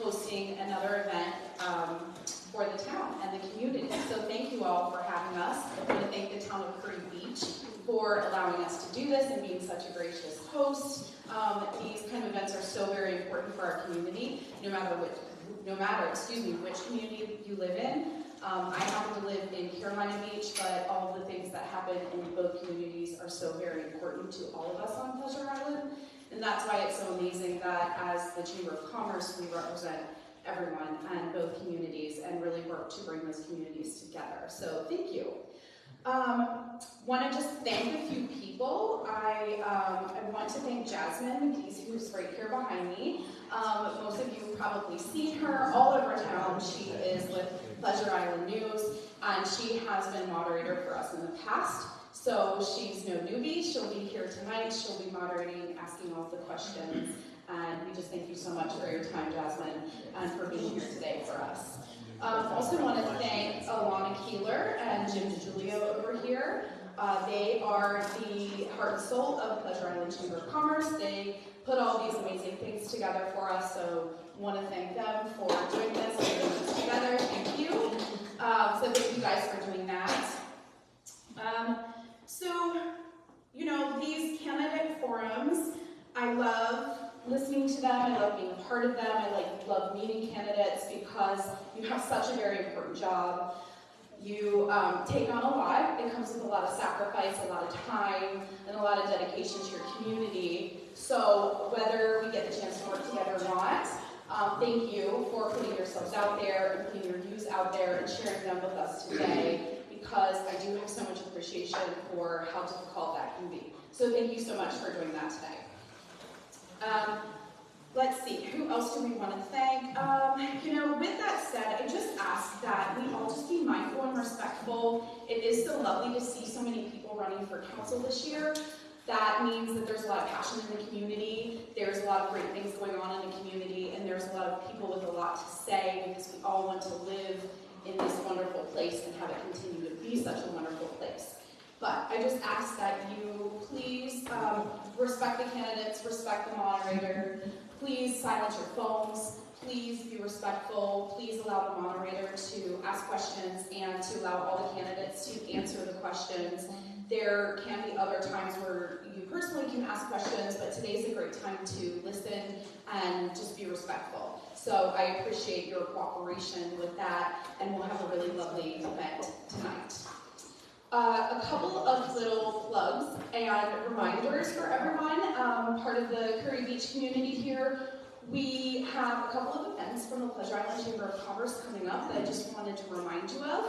Hosting another event for the town and the community. So thank you all for having us. I want to thank the town of Kure Beach for allowing us to do this and being such a gracious host. These kind of events are so very important for our community, no matter which community you live in. I happen to live in Carolina Beach, but all of the things that happen in both communities are so very important to all of us on Pleasure Island. And that's why it's so amazing that as the Chamber of Commerce, we represent everyone and both communities and really work to bring those communities together. So thank you. Want to just thank a few people. I want to thank Jasmine, who's right here behind me. Most of you have probably seen her all over town. She is with Pleasure Island News, and she has been moderator for us in the past. So she's no newbie. She'll be here tonight. She'll be moderating, asking all the questions. And we just thank you so much for your time, Jasmine, and for being here today for us. Also want to thank Alana Keeler and Jim DiGiulio over here. They are the heart and soul of Pleasure Island Chamber of Commerce. They put all these amazing things together for us, so want to thank them for doing this and doing this together. Thank you. So thank you guys for doing that. So, you know, these candidate forums, I love listening to them, I love being a part of them, I love meeting candidates because you have such a very important job. You take on a lot. It comes with a lot of sacrifice, a lot of time, and a lot of dedication to your community. So whether we get the chance to work together or not, thank you for putting yourselves out there and putting your views out there and sharing them with us today, because I do have so much appreciation for how difficult that can be. So thank you so much for doing that today. Let's see, who else do we want to thank? You know, with that said, I just ask that we all just be mindful and respectful. It is so lovely to see so many people running for council this year. That means that there's a lot of passion in the community, there's a lot of great things going on in the community, and there's a lot of people with a lot to say, because we all want to live in this wonderful place and have it continue to be such a wonderful place. But I just ask that you please respect the candidates, respect the moderator, please silence your phones, please be respectful, please allow the moderator to ask questions and to allow all the candidates to answer the questions. There can be other times where you personally can ask questions, but today's a great time to listen and just be respectful. So I appreciate your cooperation with that, and we'll have a really lovely event tonight. A couple of little plugs and reminders for everyone. Part of the Kure Beach community here, we have a couple of events from the Pleasure Island Chamber of Commerce coming up that I just wanted to remind you of.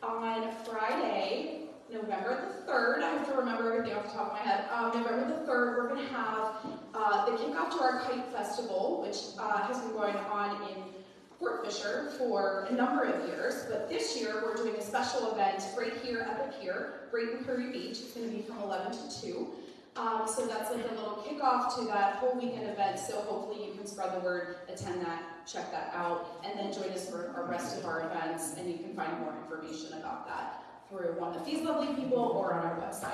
On Friday, November the 3rd, I have to remember everything off the top of my head, November the 3rd, we're going to have the kickoff to our Kite Festival, which has been going on in Fort Fisher for a number of years, but this year we're doing a special event right here at the pier, right in Kure Beach. It's going to be from 11 to 2. So that's like a little kickoff to that whole weekend event, so hopefully you can spread the word, attend that, check that out, and then join us for our rest of our events, and you can find more information about that through one of these lovely people or on our website.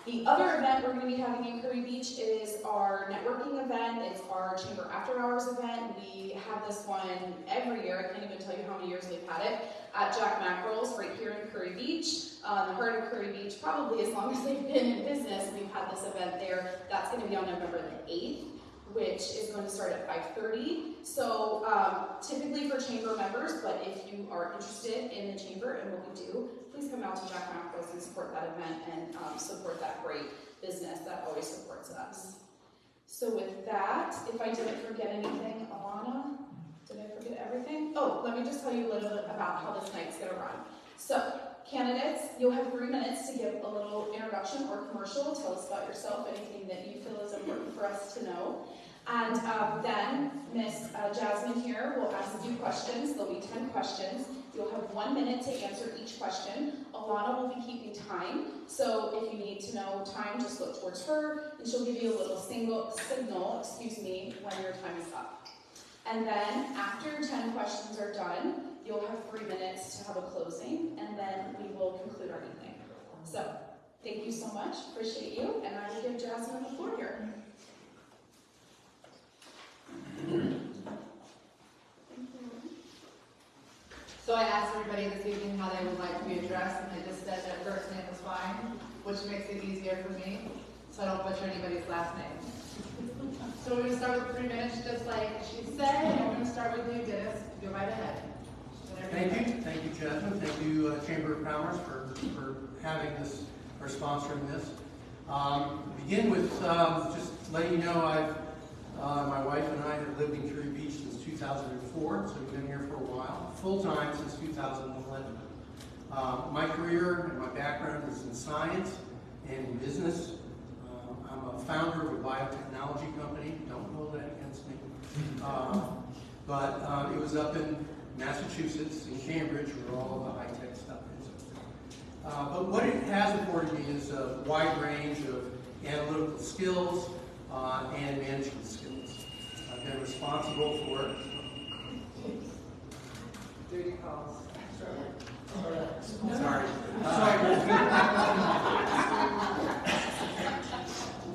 The other event we're going to be having in Kure Beach is our networking event. It's our Chamber After Hours event. We have this one every year. I can't even tell you how many years we've had it at Jack Mackerel's right here in Kure Beach. The heart of Kure Beach, probably as long as they've been in business, we've had this event there. That's going to be on November the 8th, which is going to start at 5:30. So typically for chamber members, but if you are interested in the chamber and what we do, please come out to Jack Mackerel's and support that event and support that great business that always supports us. So with that, if I didn't forget anything, Alana, did I forget everything? Oh, let me just tell you a little bit about how this night's going to run. So candidates, you'll have 3 minutes to give a little introduction or commercial. Tell us about yourself, anything that you feel is important for us to know. And then Miss Jasmine here will ask you questions. There'll be 10 questions. You'll have 1 minute to answer each question. Alana will be keeping time, so if you need to know time, just look towards her, and she'll give you a little signal, when your time is up. And then after 10 questions are done, you'll have 3 minutes to have a closing, and then we will conclude our evening. So, thank you so much. Appreciate you, and I will give Jasmine the floor here. So I asked everybody this evening how they would like to be addressed, and they just said that first name was fine, which makes it easier for me, so I don't butcher anybody's last name. So we're going to start with 3 minutes, just like she said, and we're going to start with you, Dennis. Go right ahead. Thank you, Jasmine. Thank you, Chamber of Commerce, for having this, or sponsoring this. Begin with just letting you know my wife and I have lived in Kure Beach since 2004, so we've been here for a while, full-time since 2011. My career and my background is in science and in business. I'm a founder of a biotechnology company. Don't hold that against me. But it was up in Massachusetts, in Cambridge, where all of the high-tech stuff is. But what it has afforded me is a wide range of analytical skills and management skills. I've been responsible for Duty calls. Sorry.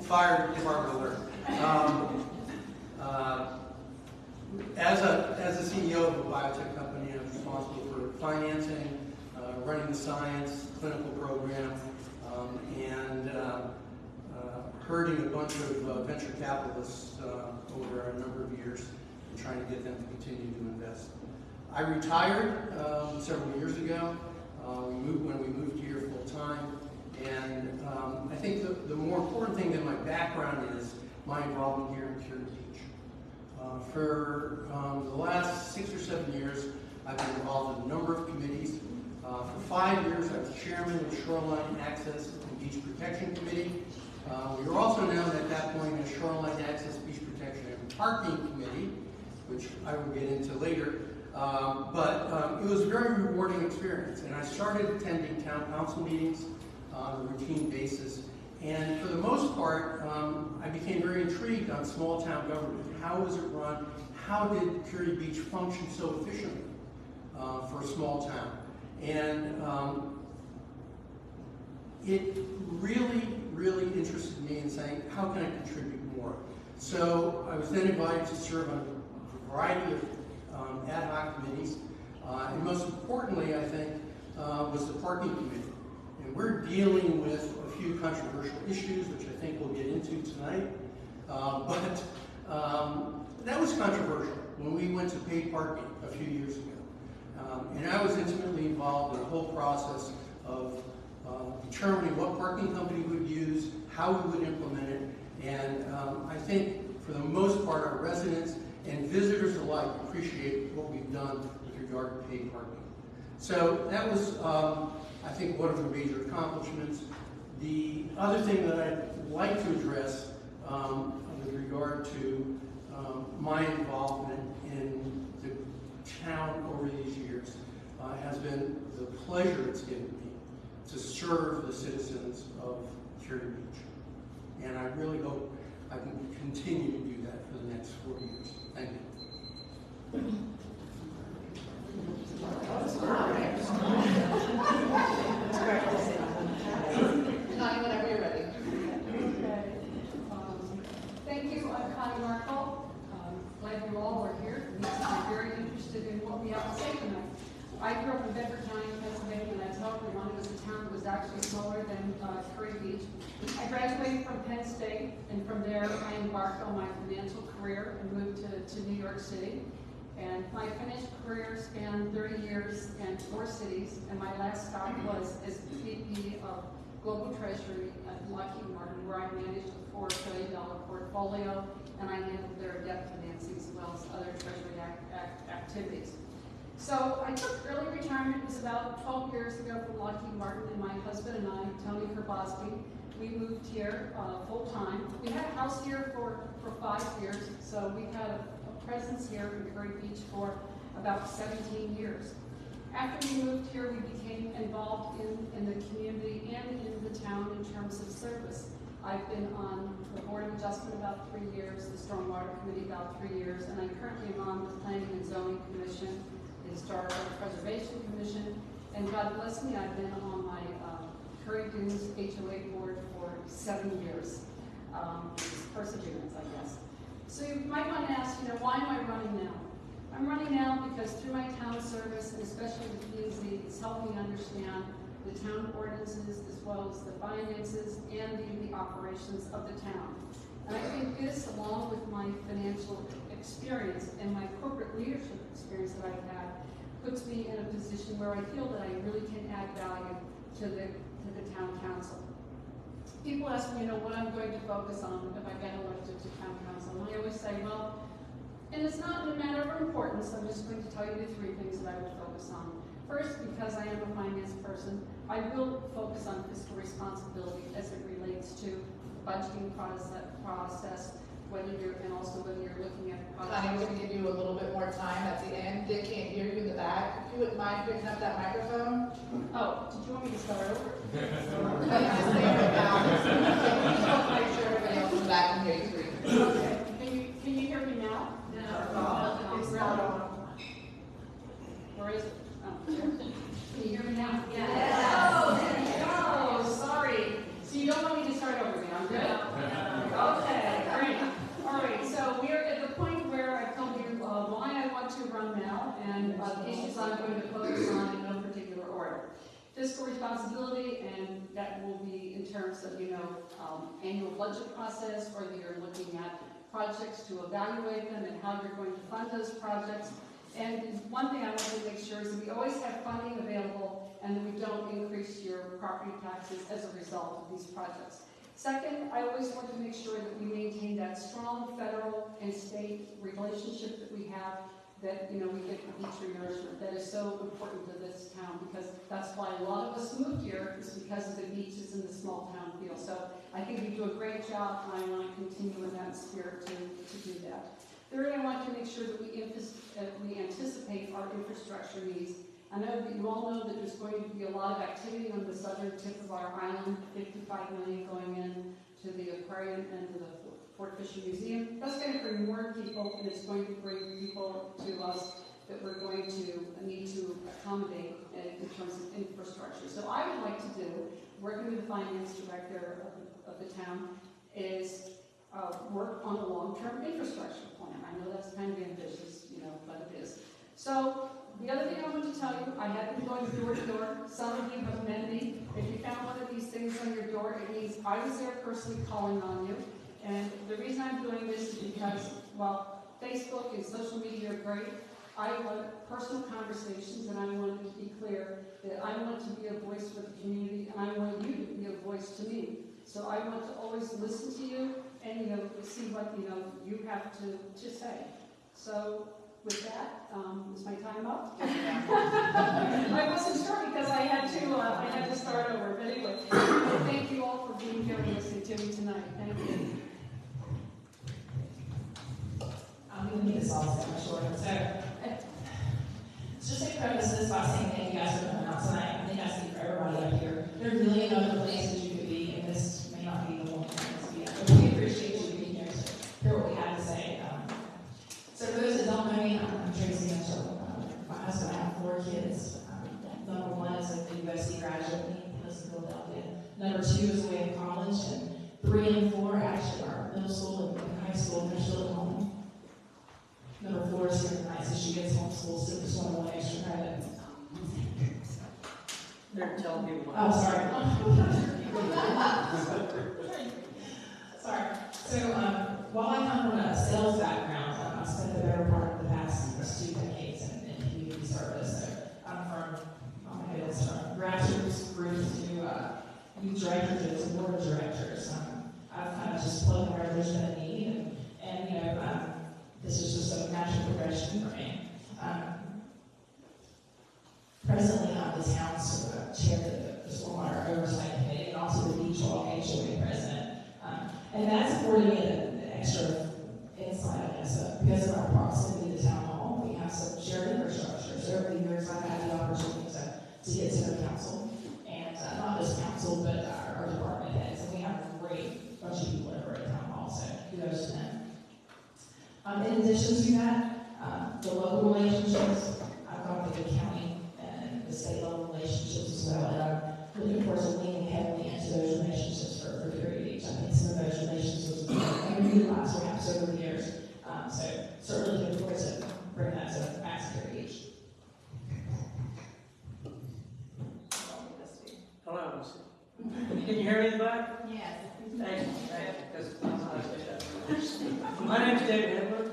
Fire department alert. As a CEO of a biotech company, I'm responsible for financing, running the science, clinical program, and herding a bunch of venture capitalists over a number of years and trying to get them to continue to invest. I retired several years ago when we moved here full time, and I think the more important thing than my background is my involvement here in Kure Beach. For the last 6 or 7 years, I've been involved in a number of committees. For 5 years, I was chairman of the Shoreline Access and Beach Protection Committee. We were also known at that point as Shoreline Access, Beach Protection and Parking Committee, which I will get into later. But it was a very rewarding experience, and I started attending town council meetings on a routine basis. And for the most part, I became very intrigued on small town government. How was it run? How did Kure Beach function so efficiently for a small town? And it really interested me in saying, how can I contribute more? So I was then invited to serve on a variety of ad hoc committees. And most importantly, I think, was the parking committee. And we're dealing with a few controversial issues, which I think we'll get into tonight. But that was controversial when we went to paid parking a few years ago. And I was intimately involved in the whole process of determining what parking company we would use, how we would implement it, and I think for the most part our residents and visitors alike appreciate what we've done with regard to paid parking. So that was, I think, one of the major accomplishments. The other thing that I'd like to address with regard to my involvement in the town over these years has been the pleasure it's given me to serve the citizens of Kure Beach. And I really hope I can continue to do that for the next 4 years. Thank you. Connie, whenever you're ready. Thank you. I'm Connie Markle. Glad you all are here. I'm very interested in what we have to say tonight. I grew up in Bedford County, Pennsylvania, and I tell everyone it was a town that was actually smaller than Kure Beach. I graduated from Penn State, and from there I embarked on my financial career and moved to New York City. And my financial career spanned 30 years and 4 cities, and my last stop was as VP of Global Treasury at Lockheed Martin, where I managed a $4 billion portfolio, and I handled their debt financing as well as other treasury activities. So I took early retirement. It was about 12 years ago from Lockheed Martin, and my husband and I, Tony Kerbosky, we moved here full time. We had a house here for 5 years, so we had a presence here in Kure Beach for about 17 years. After we moved here, we became involved in the community and in the town in terms of service. I've been on the Board of Adjustment about 3 years, the Stormwater Committee about 3 years, and I currently am on the Planning and Zoning Commission, the Historical Preservation Commission, and God bless me, I've been on my Kure Dunes HOA board for 7 years. Perseverance, I guess. So you might want to ask, why am I running now? I'm running now because through my town service, and especially the P&Z, it's helped me understand the town ordinances as well as the finances and the operations of the town. And I think this, along with my financial experience and my corporate leadership experience that I've had, puts me in a position where I feel that I really can add value to the town council. People ask me, what I'm going to focus on if I get elected to town council. And I always say, well, and it's not in a matter of importance, I'm just going to tell you the 3 things that I will focus on. First, because I am a finance person, I will focus on fiscal responsibility as it relates to the budgeting process, and also whether you're looking at Connie, we're going to give you a little bit more time at the end. They can't hear you in the back. If you wouldn't mind picking up that microphone. Oh, did you want me to start over? No, you just say it now. Just make sure everybody else in the back can hear you. Okay. Can you hear me now? No. It's not on. Where is it? Oh, there. Can you hear me now? Yes. Oh, sorry. So you don't want me to start over again? I'm good. Okay, great. All right, so we are at the point where I told you why I want to run now and the issues I'm going to focus on in no particular order. Fiscal responsibility, and that will be in terms of, annual budget process, whether you're looking at projects to evaluate them and how you're going to fund those projects. And one thing I want to make sure is that we always have funding available and that we don't increase your property taxes as a result of these projects. Second, I always want to make sure that we maintain that strong federal and state relationship that we have, that we get the beach renourishment. That is so important to this town, because that's why a lot of us moved here, is because of the beaches and the small town feel. So I think we do a great job, and I want to continue in that spirit to do that. Third, I want to make sure that we anticipate our infrastructure needs. I know that you all know that there's going to be a lot of activity on the southern tip of our island, $55 million going in to the aquarium and to the Fort Fisher Museum. That's going to bring more people, and it's going to bring people to us that we're going to need to accommodate in terms of infrastructure. So I would like to do, working with the finance director of the town, is work on a long-term infrastructure plan. I know that's kind of ambitious, but it is. So the other thing I want to tell you, I have been going door to door. Some of you have met me. If you found one of these things on your door, it means I was there personally calling on you. And the reason I'm doing this is because, well, Facebook and social media are great, I want personal conversations, and I want to be clear that I want to be a voice for the community, and I want you to be a voice to me. So I want to always listen to you and, see what, you have to say. So with that, is my time up? I wasn't sure because I had to start over. But anyway, thank you all for being here and listening to me tonight. Thank you. I'm going to make this all so much shorter. So, just to preface this by saying thank you guys for coming out tonight. I think I speak for everybody up here. There are a million other places you could be, and this may not be the one place to be at. But we appreciate you being here to hear what we have to say. So for those that don't know me, I'm Tracy Mitchell. My husband and I have 4 kids. Number 1 is a USC graduate, he lives in Philadelphia. Number 2 is away in college, and 3 and 4 actually are middle school and high school, and they're still at home. Number 4 is here tonight, so she gets homeschooled, so just want 1 extra credit. They're telling me what. Oh, sorry. Sorry. So, while I come from a sales background, I've spent the better part of the past 2 decades in community service. So, I'm from, from grassroots groups to youth directors to board of directors. I've kind of just plugged where there's been a need, and this is just a natural progression for me. Presently, I'm the town's chair of the Stormwater Oversight Committee and also the Beach Walk HOA president. And that's afforded me an extra insight, I guess, because of our proximity to town hall. We have some shared infrastructure. So over the years, I've had the opportunity to get to know council, and not just council, but our department heads. And we have a great bunch of people over at town hall, so kudos to them. In addition to that, the local relationships, I've got the county and the state level relationships as well, and I'm looking forward to leaning heavily into those relationships for Kure Beach. I think some of those relationships have been utilized perhaps over the years, so certainly looking forward to bringing that to back to Kure Beach. Hello. Can you hear me in the back? Yes. Thank you, because I'm not that. My name is David Edler.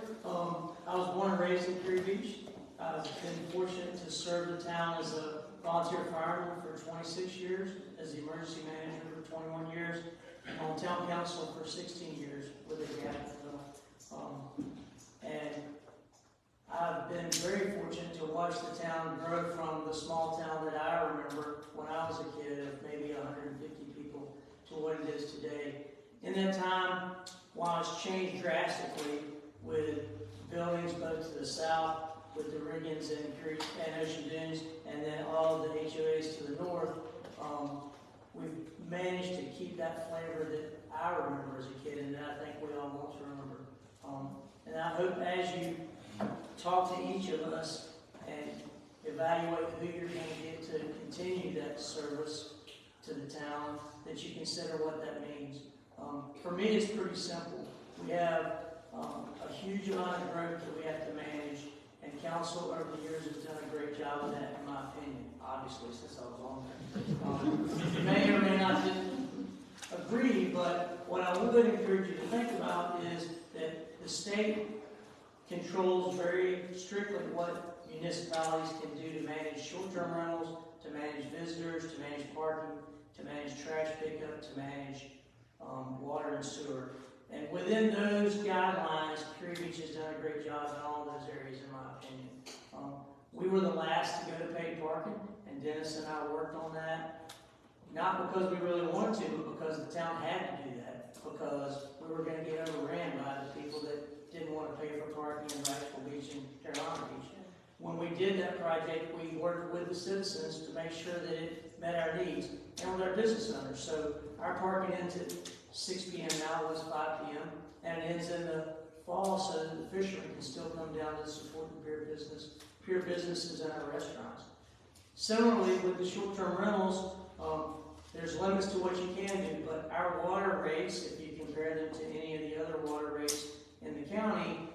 I was born and raised in Kure Beach. I've been fortunate to serve the town as a volunteer fireman for 26 years, as the emergency manager for 21 years, and on town council for 16 years with a gap. And I've been very fortunate to watch the town grow from the small town that I remember when I was a kid of maybe 150 people to what it is today. In that time, while it's changed drastically with buildings both to the south, with the Riggins and Ocean Dunes, and then all of the HOAs to the north, we've managed to keep that flavor that I remember as a kid, and that I think we all want to remember. And I hope as you talk to each of us and evaluate who you're going to get to continue that service to the town, that you consider what that means. For me, it's pretty simple. We have a huge amount of growth that we have to manage, and council over the years has done a great job of that, in my opinion, obviously, since I was on there. You may or may not agree, but what I would encourage you to think about is that the state controls very strictly what municipalities can do to manage short-term rentals, to manage visitors, to manage parking, to manage trash pickup, to manage water and sewer. And within those guidelines, Kure Beach has done a great job in all those areas, in my opinion. We were the last to go to paid parking, and Dennis and I worked on that, not because we really wanted to, but because the town had to do that, because we were going to get overran by the people that didn't want to pay for parking in Rexville Beach and Carolina Beach. When we did that project, we worked with the citizens to make sure that it met our needs and with our business owners. So our parking ends at 6 p.m. now, it was 5 p.m. and it ends in the fall so that the fishermen can still come down to support the pure businesses and our restaurants. Similarly, with the short-term rentals, there's limits to what you can do, but our water rates, if you compare them to any of the other water rates in the county,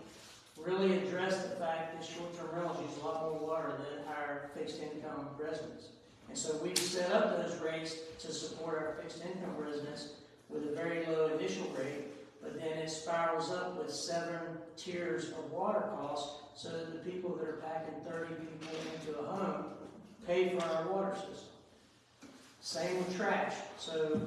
really address the fact that short-term rentals use a lot more water than our fixed-income residents. And so we've set up those rates to support our fixed-income residents with a very low initial rate, but then it spirals up with 7 tiers of water costs, so that the people that are packing 30 people into a home pay for our water system. Same with trash. So,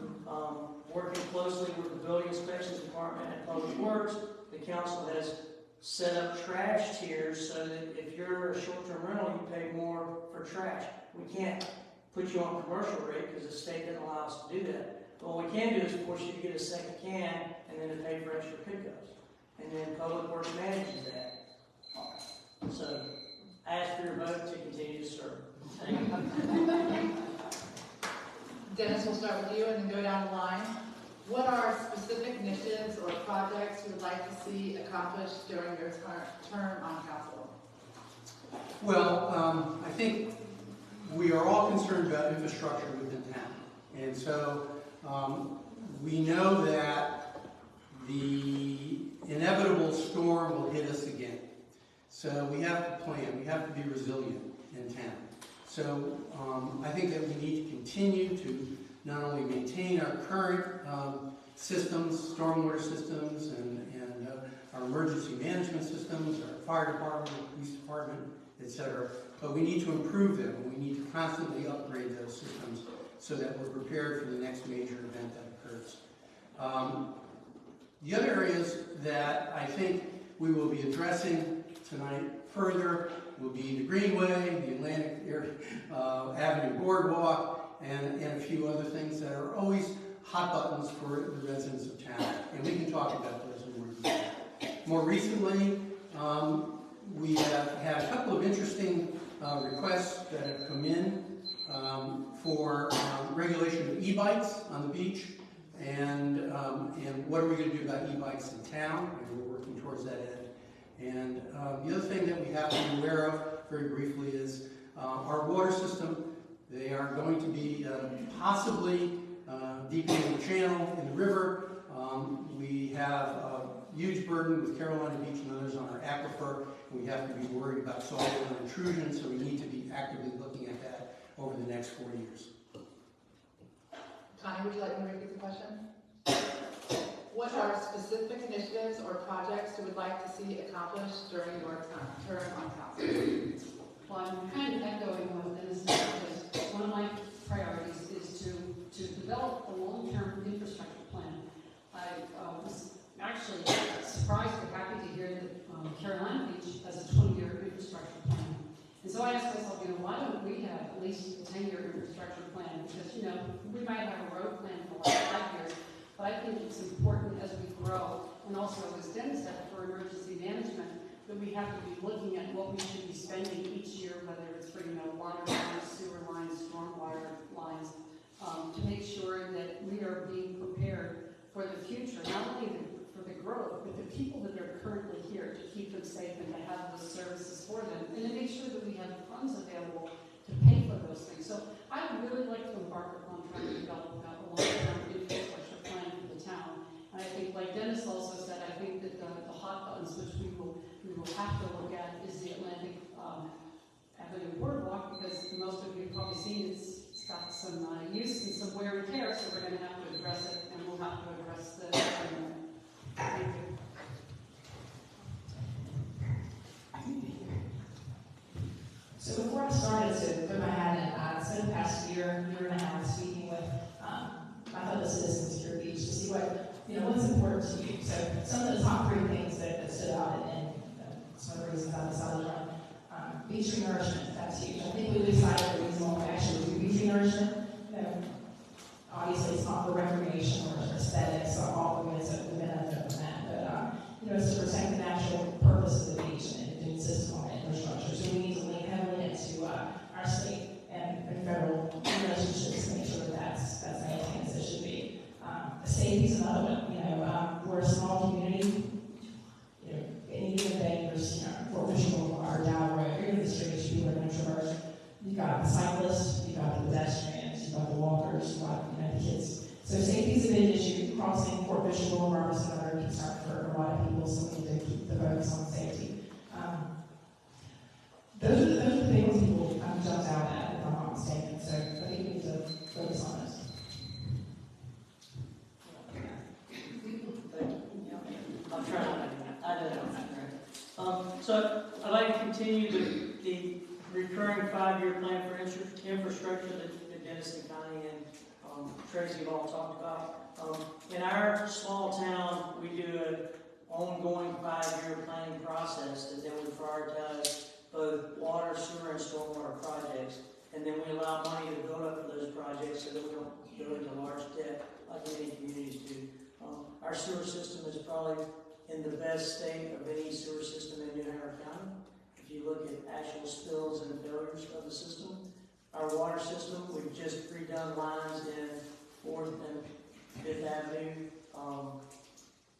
working closely with the Building Inspections Department and Public Works, the council has set up trash tiers so that if you're a short-term rental, you pay more for trash. We can't put you on commercial rate because the state doesn't allow us to do that. But what we can do is force you to get a second can and then to pay for extra pickups. And then Public Works manages that. So, ask for your vote to continue to serve. Thank you. Dennis, we'll start with you and then go down the line. What are specific initiatives or projects you would like to see accomplished during your term on council? Well, I think we are all concerned about infrastructure within town. And so we know that the inevitable storm will hit us again. So we have to plan, we have to be resilient in town. So I think that we need to continue to not only maintain our current systems, stormwater systems, and our emergency management systems, our fire department, police department, etc., but we need to improve them, and we need to constantly upgrade those systems so that we're prepared for the next major event that occurs. The other areas that I think we will be addressing tonight further will be the Greenway, the Atlantic Avenue Boardwalk, and a few other things that are always hot buttons for the residents of town. And we can talk about those in more detail. More recently, we have had a couple of interesting requests that have come in for regulation of e-bikes on the beach. And what are we going to do about e-bikes in town? And we're working towards that end. And the other thing that we have to be aware of, very briefly, is our water system. They are going to be possibly deepening the channel in the river. We have a huge burden with Carolina Beach and others on our aquifer. We have to be worried about soil intrusion, so we need to be actively looking at that over the next 4 years. Connie, would you like me to repeat the question? What are specific initiatives or projects you would like to see accomplished during your term on council? Well, I'm kind of echoing what Dennis said, because one of my priorities is to develop a long-term infrastructure plan. I was actually surprised but happy to hear that Carolina Beach has a 20-year infrastructure plan. And so I asked myself, why don't we have at least a 10-year infrastructure plan? Because, we might have a road plan for like 5 years, but I think it's important as we grow, and also as Dennis said, for emergency management, that we have to be looking at what we should be spending each year, whether it's for, water lines, sewer lines, stormwater lines, to make sure that we are being prepared for the future, not only for the growth, but the people that are currently here, to keep them safe and to have those services for them, and to make sure that we have the funds available to pay for those things. So I would really like to embark upon trying to develop a long-term infrastructure plan for the town. And I think, like Dennis also said, I think that the hot buttons which we will have to look at is the Atlantic Avenue Boardwalk, because most of you have probably seen it's got some use and some wear and tear, so we're going to have to address it, and we'll have to address the thank you. So before I started to put my hat in, I spent the past year and a half speaking with my fellow citizens here at Beach to see what's important to you. So some of the top 3 things that stood out, and some of the reasons I decided to run. Beach renourishment, that's huge. I think we lose sight of the reason why we actually do beach renourishment. Obviously it's not for recreation or aesthetics, so all the ways that we've been under that. But it's to protect the natural purpose of the beach and to insist on infrastructure. So we need to link heavily into our state and federal relationships to make sure that that's maintained as it should be. Safety is another one. We're a small community. Any given day, there's Fort Visual or down the road, you're in the street, people are going to traverse. You've got the cyclists, you've got the pedestrians, you've got the walkers, you've got the kids. So safety is a big issue. Crossing Fort Visual and Robertson are a concern for a lot of people, so we need to keep the focus on safety. Those are the things people jumped out at, if I'm not mistaken. So I think we need to focus on this. continue the recurring 5-year plan for infrastructure that Dennis and Connie and Tracy have all talked about. In our small town, we do an ongoing 5-year planning process, and then we prioritize both water, sewer, and stormwater projects. And then we allow money to build up for those projects so that we don't go into large debt like many communities do. Our sewer system is probably in the best state of any sewer system in New Howard County. If you look at actual spills and failures of the system, our water system, we've just redone lines in 4th and 5th Avenue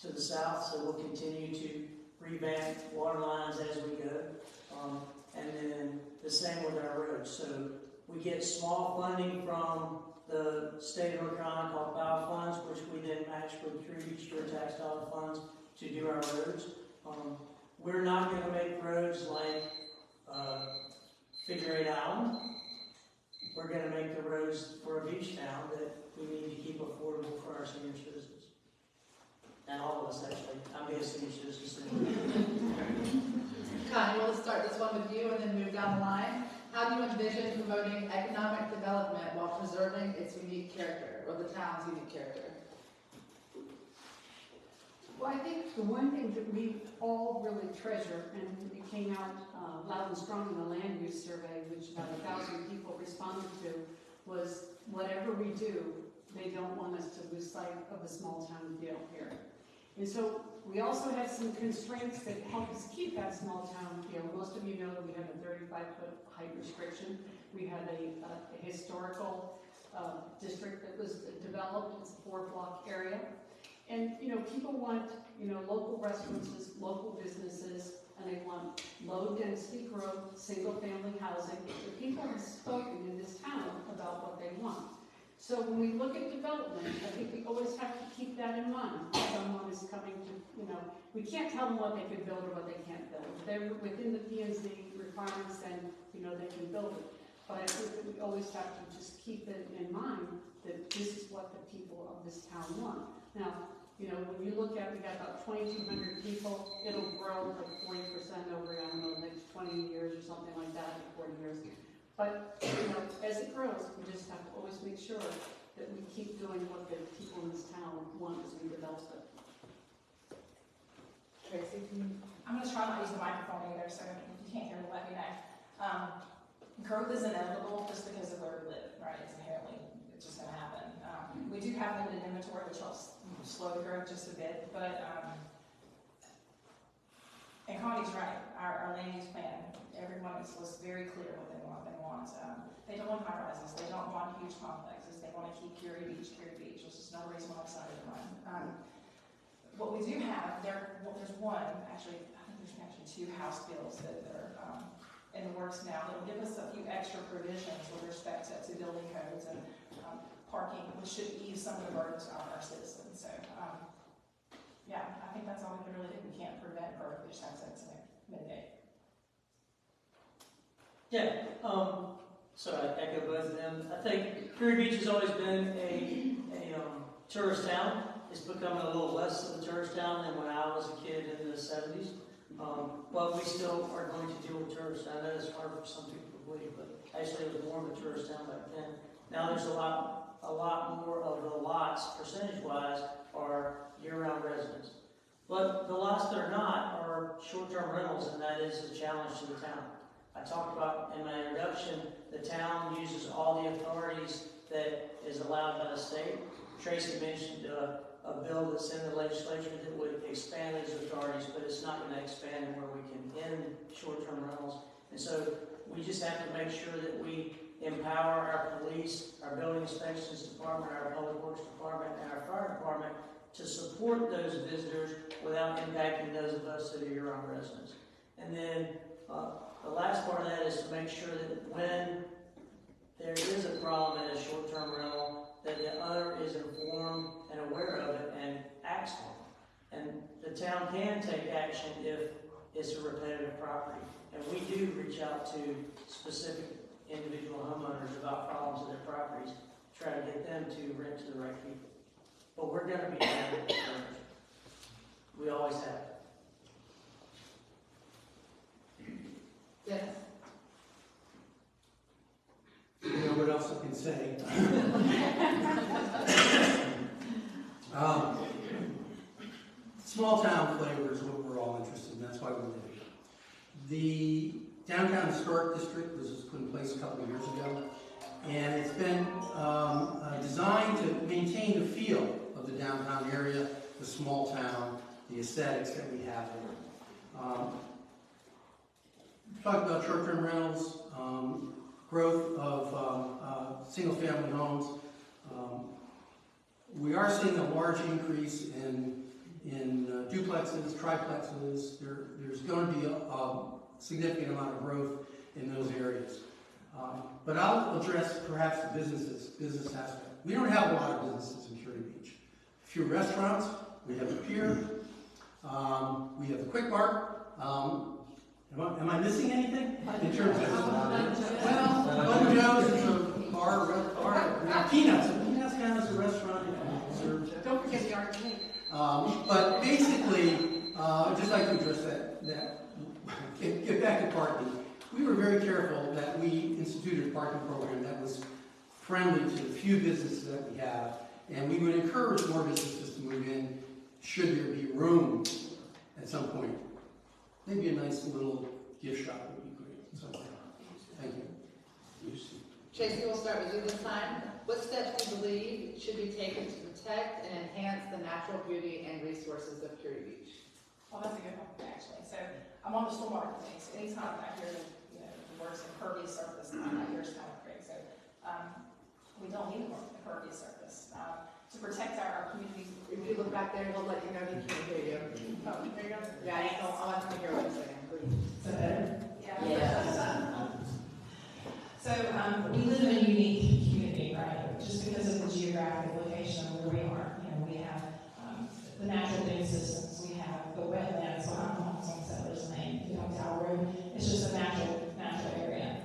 to the south, so we'll continue to revamp water lines as we go. And then the same with our roads. So we get small funding from the state of North Carolina called BIO funds, which we then match with through each year tax dollar funds to do our roads. We're not going to make roads like Figure 8 Island. We're going to make the roads for a beach town that we need to keep affordable for our senior citizens. And all of us, actually. I'm being a senior citizen soon. Connie, we'll start this one with you and then move down the line. How do you envision promoting economic development while preserving its unique character, or the town's unique character? Well, I think the one thing that we all really treasure, and it came out loud and strong in the land use survey, which about 1,000 people responded to, was whatever we do, they don't want us to lose sight of the small town feel here. And so we also have some constraints that help us keep that small town feel. Most of you know that we have a 35-foot height restriction. We had a historical district that was developed. It's a 4-block area. And, you know, people want, you know, local restaurants, local businesses, and they want low-density growth, single-family housing. The people have spoken in this town about what they want. So when we look at development, I think we always have to keep that in mind. If someone is coming to, you know, we can't tell them what they can build or what they can't build. If they're within the P&Z requirements, then, you know, they can build it. But I think that we always have to just keep it in mind that this is what the people of this town want. Now, you know, when you look at, we got about 2,200 people, it'll grow like 40% over, I don't know, the next 20 years or something like that, 40 years. But, you know, as it grows, we just have to always make sure that we keep doing what the people in this town want as we develop it. Tracy, I'm going to try not to use the microphone either, so if you can't hear me, let me know. Growth is inevitable just because of where we live, right? It's just going to happen. We do have limited inventory, which helps slow the growth just a bit, but, and Connie's right, our land use plan, everyone is very clear what they want. They don't want high rises, they don't want huge complexes, they want to keep Kure Beach, which is another reason why I'm excited to run. What we do have, there's one, actually, I think there's actually 2 House bills that are in the works now that'll give us a few extra provisions with respect to building codes and parking, which should ease some of the burdens on our citizens. So, yeah, I think that's all we can really do. We can't prevent growth, we just have to mitigate. Yeah, so I echo both of them. I think Kure Beach has always been a tourist town. It's becoming a little less of a tourist town than when I was a kid in the 70s. But we still are going to deal with tourists. I know it's hard for some people to believe, but actually it was more of a tourist town back then. Now there's a lot more of the lots, percentage-wise, are year-round residents. But the lots that are not are short-term rentals, and that is a challenge to the town. I talked about in my introduction, the town uses all the authorities that is allowed by the state. Tracy mentioned a bill that's in the legislature that would expand those authorities, but it's not going to expand them where we can end short-term rentals. And so we just have to make sure that we empower our police, our building inspections department, our public works department, and our fire department to support those visitors without impacting those of us that are year-round residents. And then the last part of that is to make sure that when there is a problem in a short-term rental, that the owner is informed and aware of it and acts on it. And the town can take action if it's a repetitive property. And we do reach out to specific individual homeowners about problems with their properties, try to get them to rent to the right people. But we're going to be down with the owners. We always have. say. Small town flavor is what we're all interested in. That's why we did it. The Downtown Historic District was put in place a couple of years ago, and it's been designed to maintain the feel of the downtown area, the small town, the aesthetics that we have there. Talk about short-term rentals, growth of single-family homes. We are seeing a large increase in duplexes, triplexes. There's going to be a significant amount of growth in those areas. But I'll address perhaps the business aspect. We don't have a lot of businesses in Kure Beach. A few restaurants. We have the pier. We have the Quick Mart. Am I missing anything in terms of? Well, Bun Joe's is a bar. Peanuts. Peanuts kind of is a restaurant. Don't forget the arcade. But basically, I'd just like to address that get back to parking. We were very careful that we instituted a parking program that was friendly to the few businesses that we have, and we would encourage more businesses to move in should there be room at some point. Maybe a nice little gift shop would be great. So, thank you. Tracy, we'll start with you this time. What steps do you believe should be taken to protect and enhance the natural beauty and resources of Kure Beach? Well, that's a good one, actually. So I'm on the stormwater committee, so anytime I hear the words impervious surface, my ears kind of prick. So we don't need more impervious surface. To protect our communities. If you look back there, we'll let you know he can't hear you. Oh, there you go. Yeah, I want to hear what you're saying, please. Is that better? Yeah. So we live in a unique community, right? Just because of the geographic location of where we are. You know, we have the natural dune systems, we have the wetlands, so I'm on some Settlers Lane, you know, Tower Road. It's just a natural area.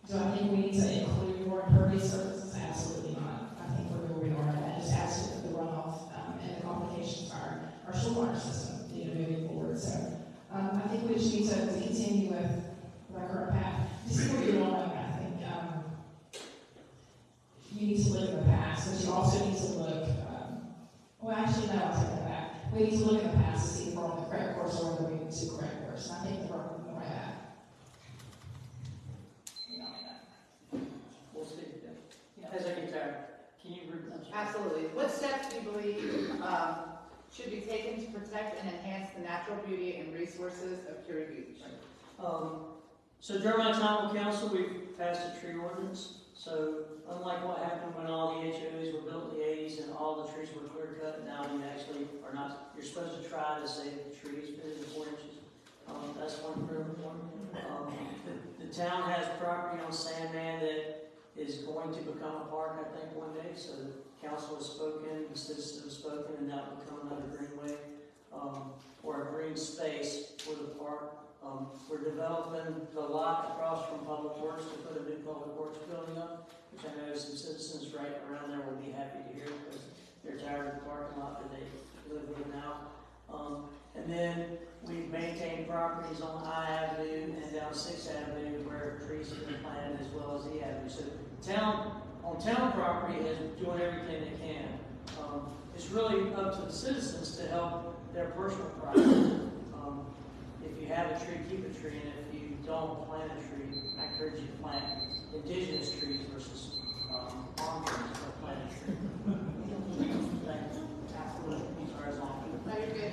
Do I think we need to include more impervious surfaces? Absolutely not. I think we're where we are. That just adds to the runoff and the complications of our stormwater system, you know, moving forward. So I think we just need to continue with our current path. Just for your own, I think you need to look at the past, but you also need to look. Well, actually, no, I'll take that back. We need to look at the past to see if we're on the correct course or whether we need to correct course. And I think we're on the right path. We'll see. As I get tired, can you repeat? Absolutely. What steps do you believe should be taken to protect and enhance the natural beauty and resources of Kure Beach? So during my time on council, we've passed a tree ordinance. So unlike what happened when all the HOAs were built in the 80s and all the trees were clear cut, now you actually are not, you're supposed to try to save the trees within 4 inches. That's one for everyone. The town has property on Sandman that is going to become a park, I think, one day. So the council has spoken, the citizens have spoken, and that will become another greenway or a green space for the park. We're developing the lot across from Public Works to put a new Public Works building up, which I know some citizens right around there will be happy to hear because they're tired of the parking lot that they live with now. And then we've maintained properties on I Avenue and down 6th Avenue where trees have been planted as well as E Avenue. So town property is doing everything they can. It's really up to the citizens to help their personal property. If you have a tree, keep a tree, and if you don't plant a tree, I encourage you to plant indigenous trees versus palm trees, but plant a tree. Sorry, as long. No, you're good.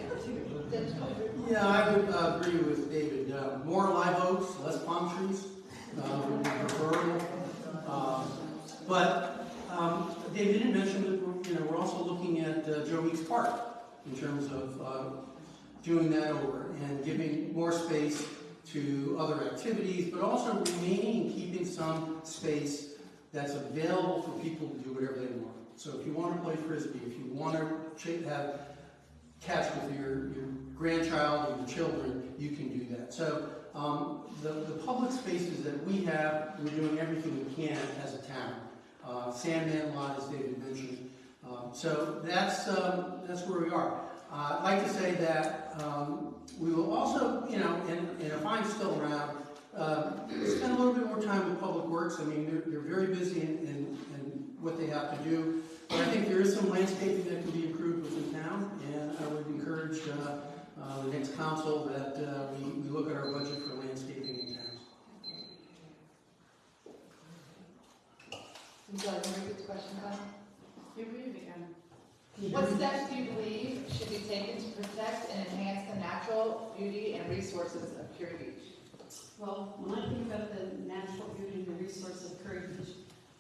Yeah, I would agree with David. More live oaks, less palm trees would be preferable. But David didn't mention that we're also looking at Joe Weeks Park in terms of doing that over and giving more space to other activities, but also remaining, keeping some space that's available for people to do whatever they want. So if you want to play Frisbee, if you want to have catch with your grandchild or your children, you can do that. So the public spaces that we have, we're doing everything we can as a town. Sandman lot, as David mentioned. So that's where we are. I'd like to say that we will also, and if I'm still around, spend a little bit more time with Public Works. I mean, they're very busy in what they have to do. But I think there is some landscaping that can be improved within town, and I would encourage the next council that we look at our budget for landscaping in town. Would you like to repeat the question, Glenn? You read it again. What steps do you believe should be taken to protect and enhance the natural beauty and resources of Kure Beach? Well, when I think about the natural beauty and the resources of Kure Beach,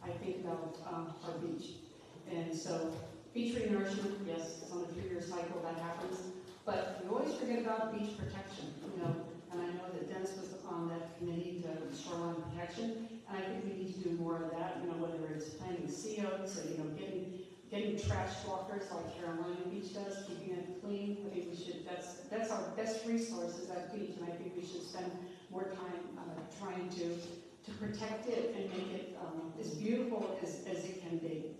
I think about our beach. And so, beach renourishment, yes, it's on a 3-year cycle, that happens. But we always forget about beach protection, you know. And I know that Dennis was on that committee to shoreline protection, and I think we need to do more of that, you know, whether it's planting sea oats or, you know, getting trash walkers like Carolina Beach does, keeping it clean. I think we should, that's our best resource is that beach, and I think we should spend more time trying to protect it and make it as beautiful as it can be.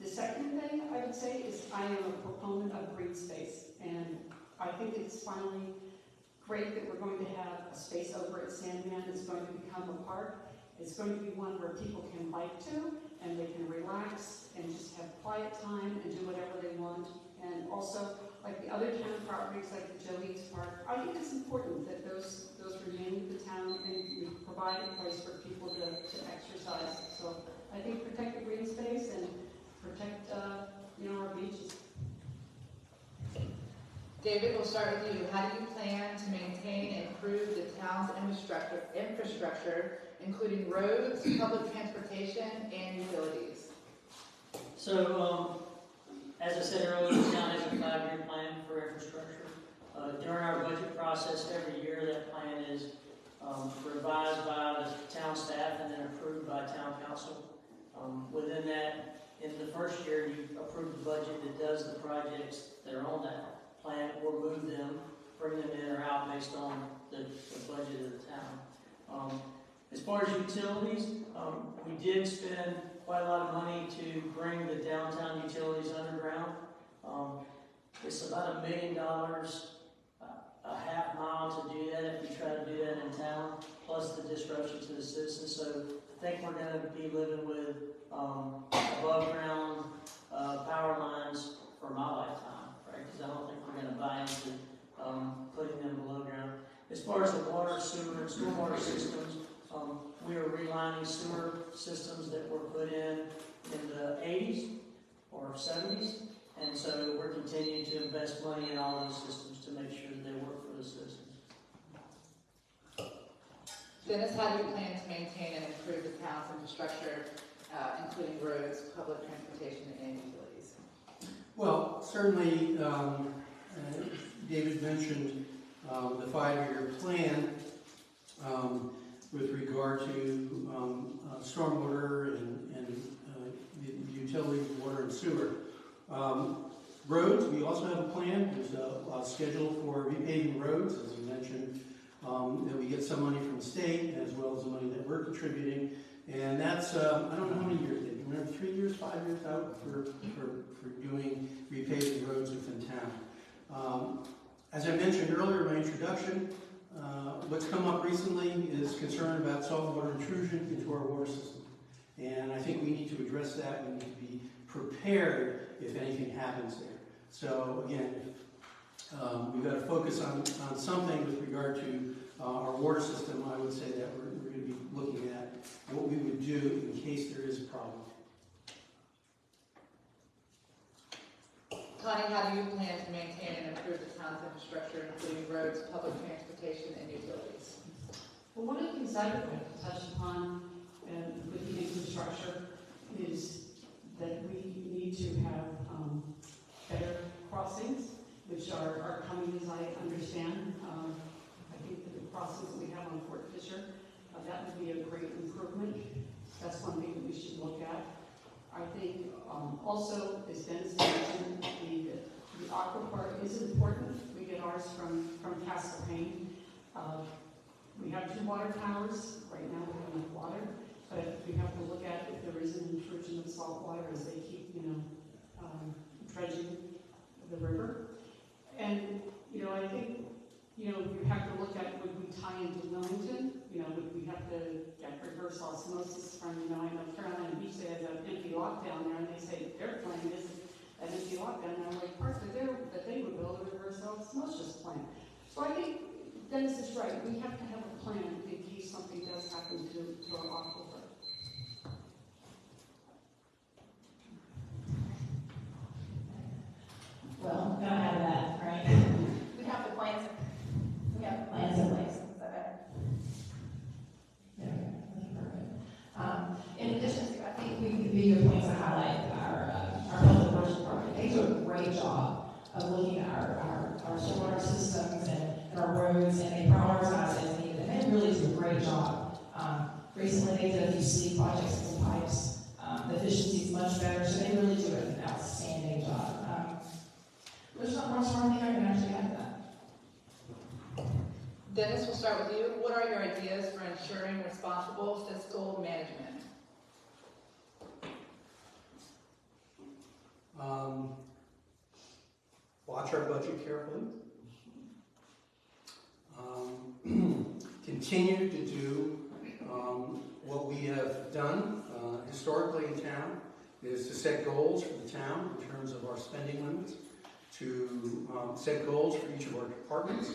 The second thing I would say is I am a proponent of green space, and I think it's finally great that we're going to have a space over at Sandman. It's going to become a park. It's going to be one where people can bike to, and they can relax and just have quiet time and do whatever they want. And also, like the other town properties, like the Jolie's Park, I think it's important that those remain in the town and we provide a place for people to exercise. So I think protect the green space and protect our beaches. David, we'll start with you. How do you plan to maintain and improve the town's infrastructure, including roads, public transportation, and utilities? So, as I said earlier, the town has a 5-year plan for infrastructure. During our budget process every year, that plan is revised by the town staff and then approved by town council. Within that, in the first year, you approve the budget that does the projects that are on that plan, or move them, bring them in or out based on the budget of the town. As far as utilities, we did spend quite a lot of money to bring the downtown utilities underground. It's about $1 million, a half mile to do that if you try to do that in town, plus the disruption to the citizens. So I think we're going to be living with above ground power lines for my lifetime, right? Because I don't think we're going to buy into putting them below ground. As far as the water, sewer, and stormwater systems, we are relining sewer systems that were put in the 80s or 70s, and so we're continuing to invest money in all those systems to make sure that they work for the citizens. Dennis, how do you plan to maintain and improve the town's infrastructure, including roads, public transportation, and utilities? Well, certainly, David mentioned the 5-year plan with regard to stormwater and the utilities, water and sewer. Roads, we also have a plan. There's a schedule for repaving roads, as you mentioned, that we get some money from the state as well as the money that we're contributing. And that's, I don't know how many years, David, remember 3 years, 5 years out for doing repaving roads within town. As I mentioned earlier in my introduction, what's come up recently is concern about saltwater intrusion into our water system. And I think we need to address that. We need to be prepared if anything happens there. So again, we've got to focus on something with regard to our water system. I would say that we're going to be looking at what we would do in case there is a problem. Connie, how do you plan to maintain and improve the town's infrastructure, including roads, public transportation, and utilities? Well, one of the things I would like to touch upon with the infrastructure is that we need to have better crossings, which are coming as I understand. I think that the crossings that we have on Fort Fisher, that would be a great improvement. That's one thing that we should look at. I think also, as Dennis mentioned, the aqua park is important. We get ours from Castle Payne. We have 2 water towers. Right now we have enough water, but we have to look at if there is an intrusion of salt water as they keep, dredging the river. And, I think, you have to look at would we tie into Wilmington right, we have to have a plan in case something does happen to our aquifer. Well, we don't have that, right? We have the plans, we have the Plans plans in in place. place, is that better? Yeah, perfect. In addition to, I think we could be good points to highlight our public works department. They do a great job of looking at our stormwater systems and our roads, and they prioritize as needed. And they really do a great job. Recently, they did a few sleeve projects and some pipes. The efficiency is much better, so they really do an outstanding job. There's not much more I think I can actually add to that. Dennis, we'll start with you. What are your ideas for ensuring responsible fiscal management? Watch our budget carefully. Continue to do what we have done historically in town, is to set goals for the town in terms of our spending limits, to set goals for each of our departments,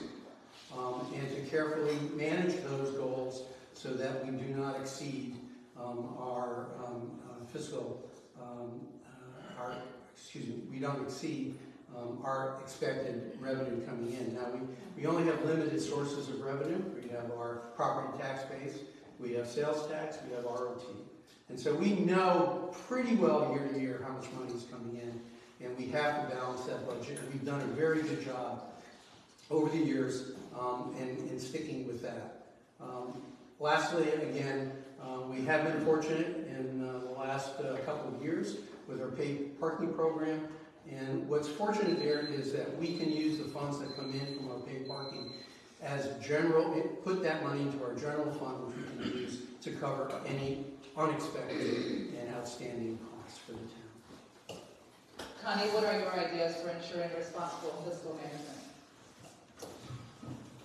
and to carefully manage those goals so that we do not exceed our fiscal, we don't exceed our expected revenue coming in. Now, we only have limited sources of revenue. We have our property tax base, we have sales tax, we have ROT. And so we know pretty well year to year how much money is coming in, and we have to balance that budget. And we've done a very good job over the years in sticking with that. Lastly, again, we have been fortunate in the last couple of years with our paid parking program. And what's fortunate there is that we can use the funds that come in from our paid parking as put that money into our general fund, which we can use to cover any unexpected and outstanding costs for the town. Connie, what are your ideas for ensuring responsible fiscal management?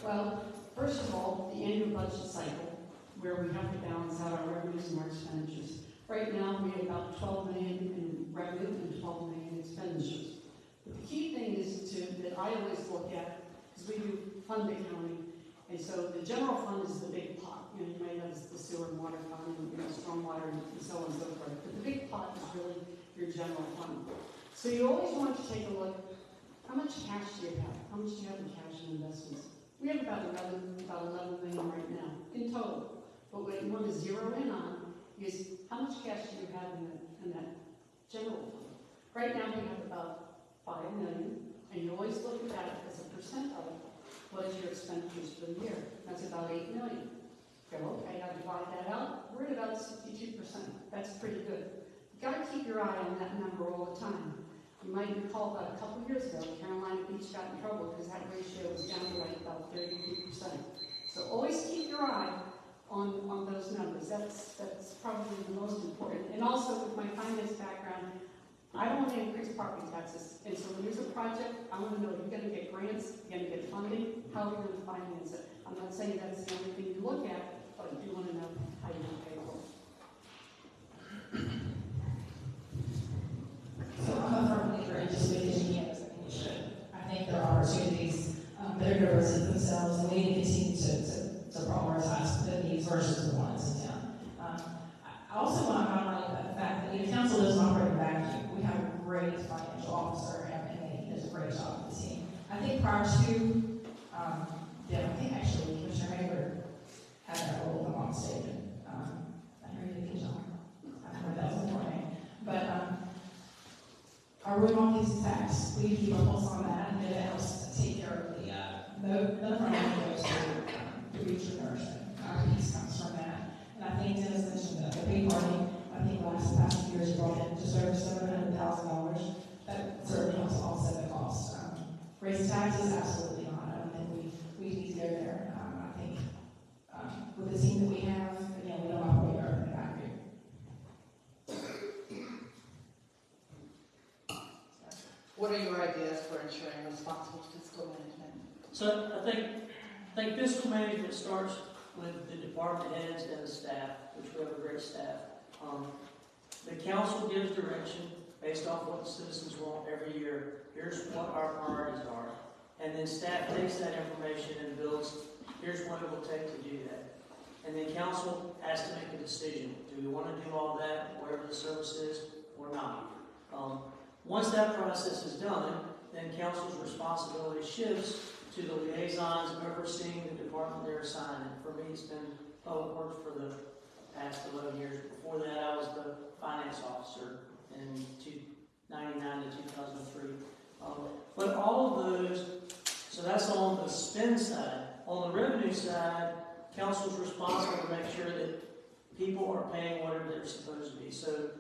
Well, first of all, the annual budget cycle, where we have to balance out our revenues and our expenditures. Right now, we have about 12 million in revenue and 12 million in expenditures. But the key thing is that I always look at, because we do fund accounting, and so the general fund is the big pot. You might have the sewer and water fund, and stormwater, and so on and so forth. But the big pot is really your general fund. So you always want to take a look, how much cash do you have? How much do you have in cash and investments? We have about 11 million right now, in total. But what you want to zero in on is how much cash do you have in that general fund? Right now we have about 5 million, and you always look at that as a percent of what is your expenditures for the year. That's about 8 million. Go, okay, I divide that out, we're at about 62%. That's pretty good. You've got to keep your eye on that number all the time. You might recall about a couple years ago, Carolina Beach got in trouble because that ratio was down to like about 32%. So always keep your eye on those numbers. That's probably the most important. And also with my finance background, I don't want to increase property taxes. And so when there's a project, I want to know if you're going to get grants, you're going to get funding, how are we going to finance it? I'm not saying that's the only thing you look at, but I do want to know how you're going to pay for it. So I'm a firm believer in just doing as you can as you should. I think there are opportunities that are going to present themselves, and we need to continue to prioritize the needs versus the wants in town. I also want to highlight the fact that the council doesn't operate in a vacuum. We have a great financial officer, and he does a great job with the team. I think prior to, I think actually Commissioner Hayward had that role, if I'm not mistaken. I heard he did a good job. I heard that was important. But our room on these tax, we keep a pulse on that, and it helps to take care of the none of our money goes to reach nourishment. Our piece comes from that. And I think Dennis mentioned that the big party, I think past few years brought in just over $700,000. That certainly helps offset the cost. Raise taxes, absolutely not. I don't think we need to go there. I think with the team that we have, again, we don't operate in a vacuum. What are your ideas for ensuring responsible fiscal management? So I think fiscal management starts with the department heads and the staff, which we have a great staff. The council gives direction based off what the citizens want every year. Here's what our priorities are. And then staff takes that information and builds here's what it will take to do that. And then council has to make a decision. Do we want to do all that, whatever the service is, or not? Once that process is done, then council's responsibility shifts to the liaisons overseeing the department they're assigned. And for me, it's been public works for the past 11 years. Before that, I was the finance officer in 1999 to 2003. But all of those, so that's on the spend side. On the revenue side, council's responsible to make sure that people are paying whatever they're supposed to be. So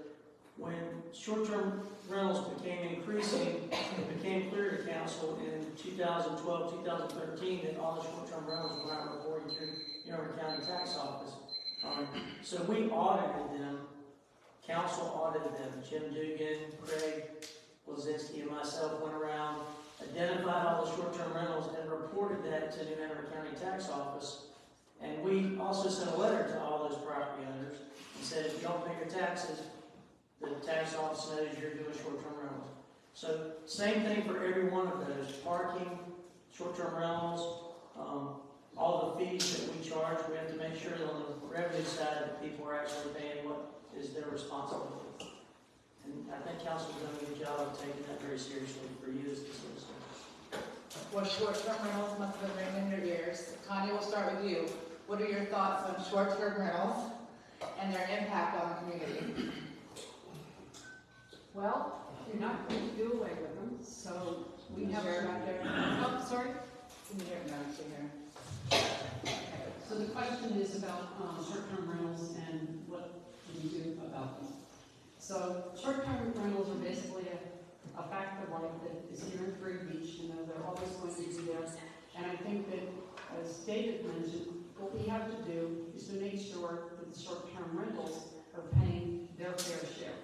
when short-term rentals became increasing, it became clear to council in 2012, 2013 that all the short-term rentals were not reported through York County Tax Office. So we audited them. Council audited them. Jim Dugan, Craig Blazinski, and myself went around, identified all the short-term rentals, and reported that to the New Hanover County Tax Office. And we also sent a letter to all those property owners and said, if you don't pay your taxes, the tax office knows you're doing short-term rentals. So same thing for every one of those. Parking, short-term rentals, all the fees that we charge, we have to make sure that on the revenue side that people are actually paying what is their responsibility. And I think council's done a good job of taking that very seriously for you as the citizens. Well, short-term rentals must have been ringing in your ears. Connie, we'll start with you. What are your thoughts on short-term rentals and their impact on the community? Well, you're not going to do away with them, so we have. Share back there. Oh, sorry? Can you hear me? No, you hear. So the question is about short-term rentals and what do we do about them? So short-term rentals are basically a fact of life that is here in Kure Beach. You know, they're always going to be there. And I think that, as David mentioned, what we have to do is to make sure that the short-term rentals are paying their fair share.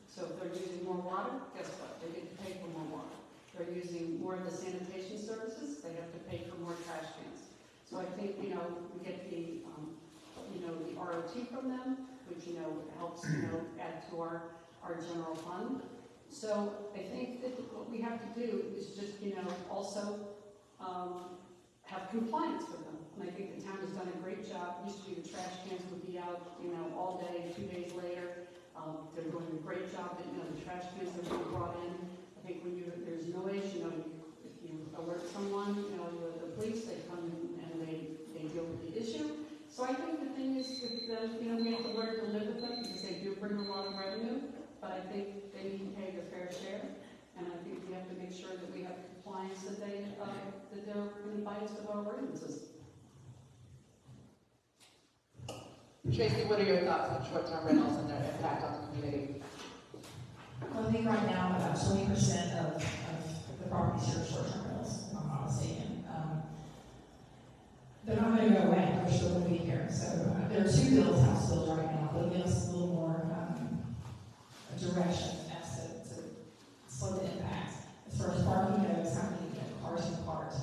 So if they're using more water, guess what? They get to pay for more water. They're using more of the sanitation services, they have to pay for more trash cans. So I think, you know, we get the, the ROT from them, which, helps, add to our general fund. So I think that what we have to do is just, also have compliance with them. And I think the town has done a great job. Used to be the trash cans would be out, all day, 2 days later. They're doing a great job, the trash cans are being brought in. I think when there's noise, if you alert someone, the police, they come in and they deal with the issue. So I think the thing is with them, we have to learn to live with them because they do bring a lot of revenue, but I think they need to pay their fair share. And I think we have to make sure that we have compliance that they're in compliance with our ordinances. Tracy, what are your thoughts on short-term rentals and their impact on the community? Well, I think right now about 20% of the properties are short-term rentals, if I'm not mistaken. They're not going to go away. They're still going to be here. So there are 2 bills, House bills right now. They'll give us a little more direction as to slow the impact. As far as parking goes, how many cars in parked,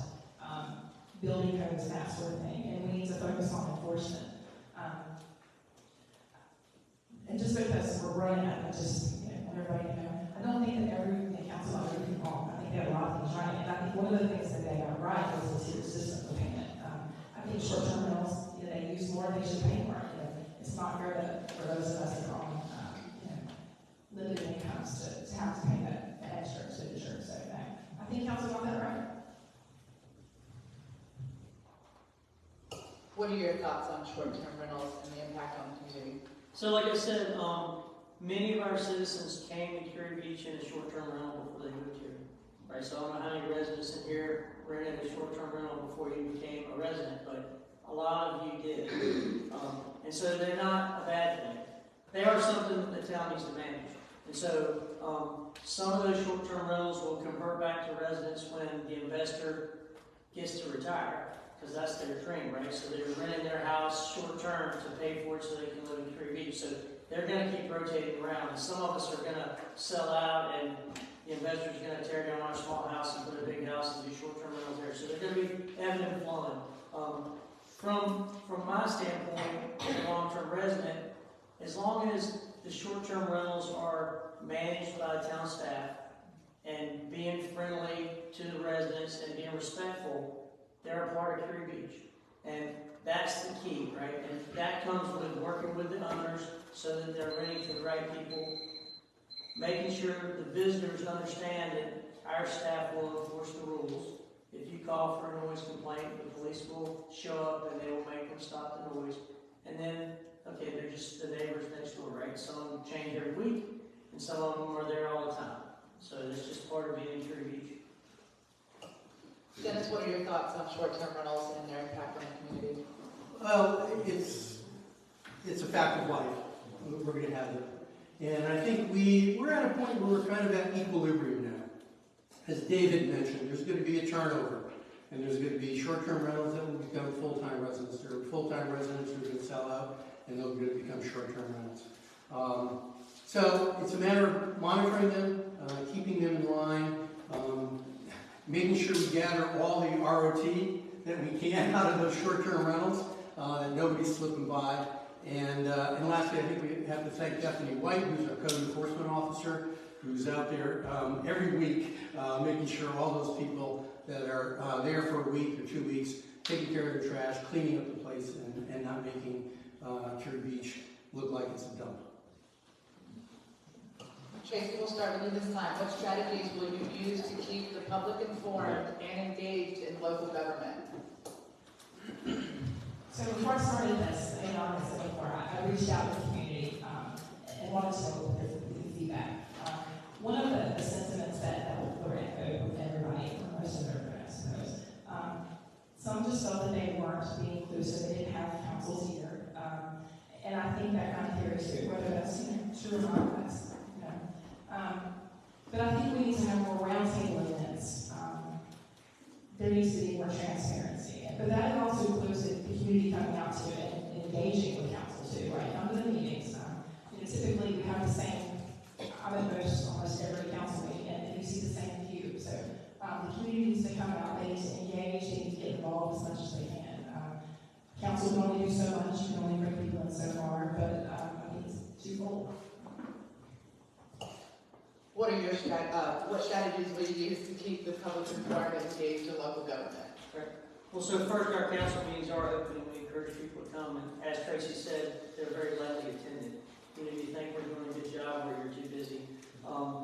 building codes, that sort of thing. And we need to focus on enforcement. And just because we're running out, I just want everybody to know, I don't think that the council got everything wrong. I think they have a lot of things right. And I think one of the things that they got right was the tier system for payment. I think short-term rentals, they use more, they should pay more. It's not fair for those of us that are on limited incomes to have to pay that extra expenditure. So I think council got that right. What are your thoughts on short-term rentals and the impact on the community? So like I said, many of our citizens came to Kure Beach in a short-term rental before they moved here. Right, so I don't know how many residents in here rented a short-term rental before you became a resident, but a lot of you did. And so they're not a bad thing. They are something that the town needs to manage. And so some of those short-term rentals will convert back to residents when the investor gets to retire, because that's their dream, right? So they're renting their house short-term to pay for it so they can live in Kure Beach. So they're going to keep rotating around. And some of us are going to sell out, and the investor's going to tear down our small house and put a big house and do short-term rentals there. So they're going to be ebbing and flowing. From my standpoint, as a long-term resident, as long as the short-term rentals are managed by the town staff and being friendly to the residents and being respectful, they're a part of Kure Beach. And that's the key, right? And that comes with working with the owners so that they're renting to the right people, making sure the visitors understand that our staff will enforce the rules. If you call for a noise complaint, the police will show up and they will make them stop the noise. And then, okay, they're just the neighbors next door, right? Some of them change every week, and some of them are there all the time. So that's just part of being in Kure Beach. Dennis, what are your thoughts on short-term rentals and their impact on the community? Well, it's a fact of life. We're going to have it. And I think we're at a point where we're kind of at equilibrium now. As David mentioned, there's going to be a turnover. And there's going to be short-term rentals that will become full-time residents. There are full-time residents who are going to sell out, and they're going to become short-term rentals. So it's a matter of monitoring them, keeping them in line, making sure we gather all the ROT that we can out of those short-term rentals, that nobody's slipping by. And lastly, I think we have to thank Stephanie White, who's our code enforcement officer, who's out there every week making sure all those people that are there for a week or 2 weeks, taking care of their trash, cleaning up the place, and not making Kure Beach look like it's a dump. Tracy, we'll start with you this time. What strategies will you use to keep the public informed and engaged in local government? So before I started this, like I said before, I reached out to the community and wanted to know the feedback. One of the sentiments that were echoed with everybody, or most of everybody, I suppose, some just felt that they weren't being inclusive. They didn't have councils either, and I think that kind of carries through, whether that's true or not. That's but I think we need to have more roundtable events. There needs to be more transparency, but that also includes the community coming out to it and engaging with council too, right? Come to the meetings. Typically we have the same. I'm at almost every council meeting, and you see the same view. So the community needs to come out, they need to engage, they need to get involved as much as they can. Council can only do so much, you can only bring people in so far, but I mean, it's twofold. What are your what strategies will you use to keep the public informed and engaged in local government? Right. Well, so first, our council meetings are open, and we encourage people to come. And as Tracy said, they're very lightly attended. Even if you think we're doing a good job or you're too busy.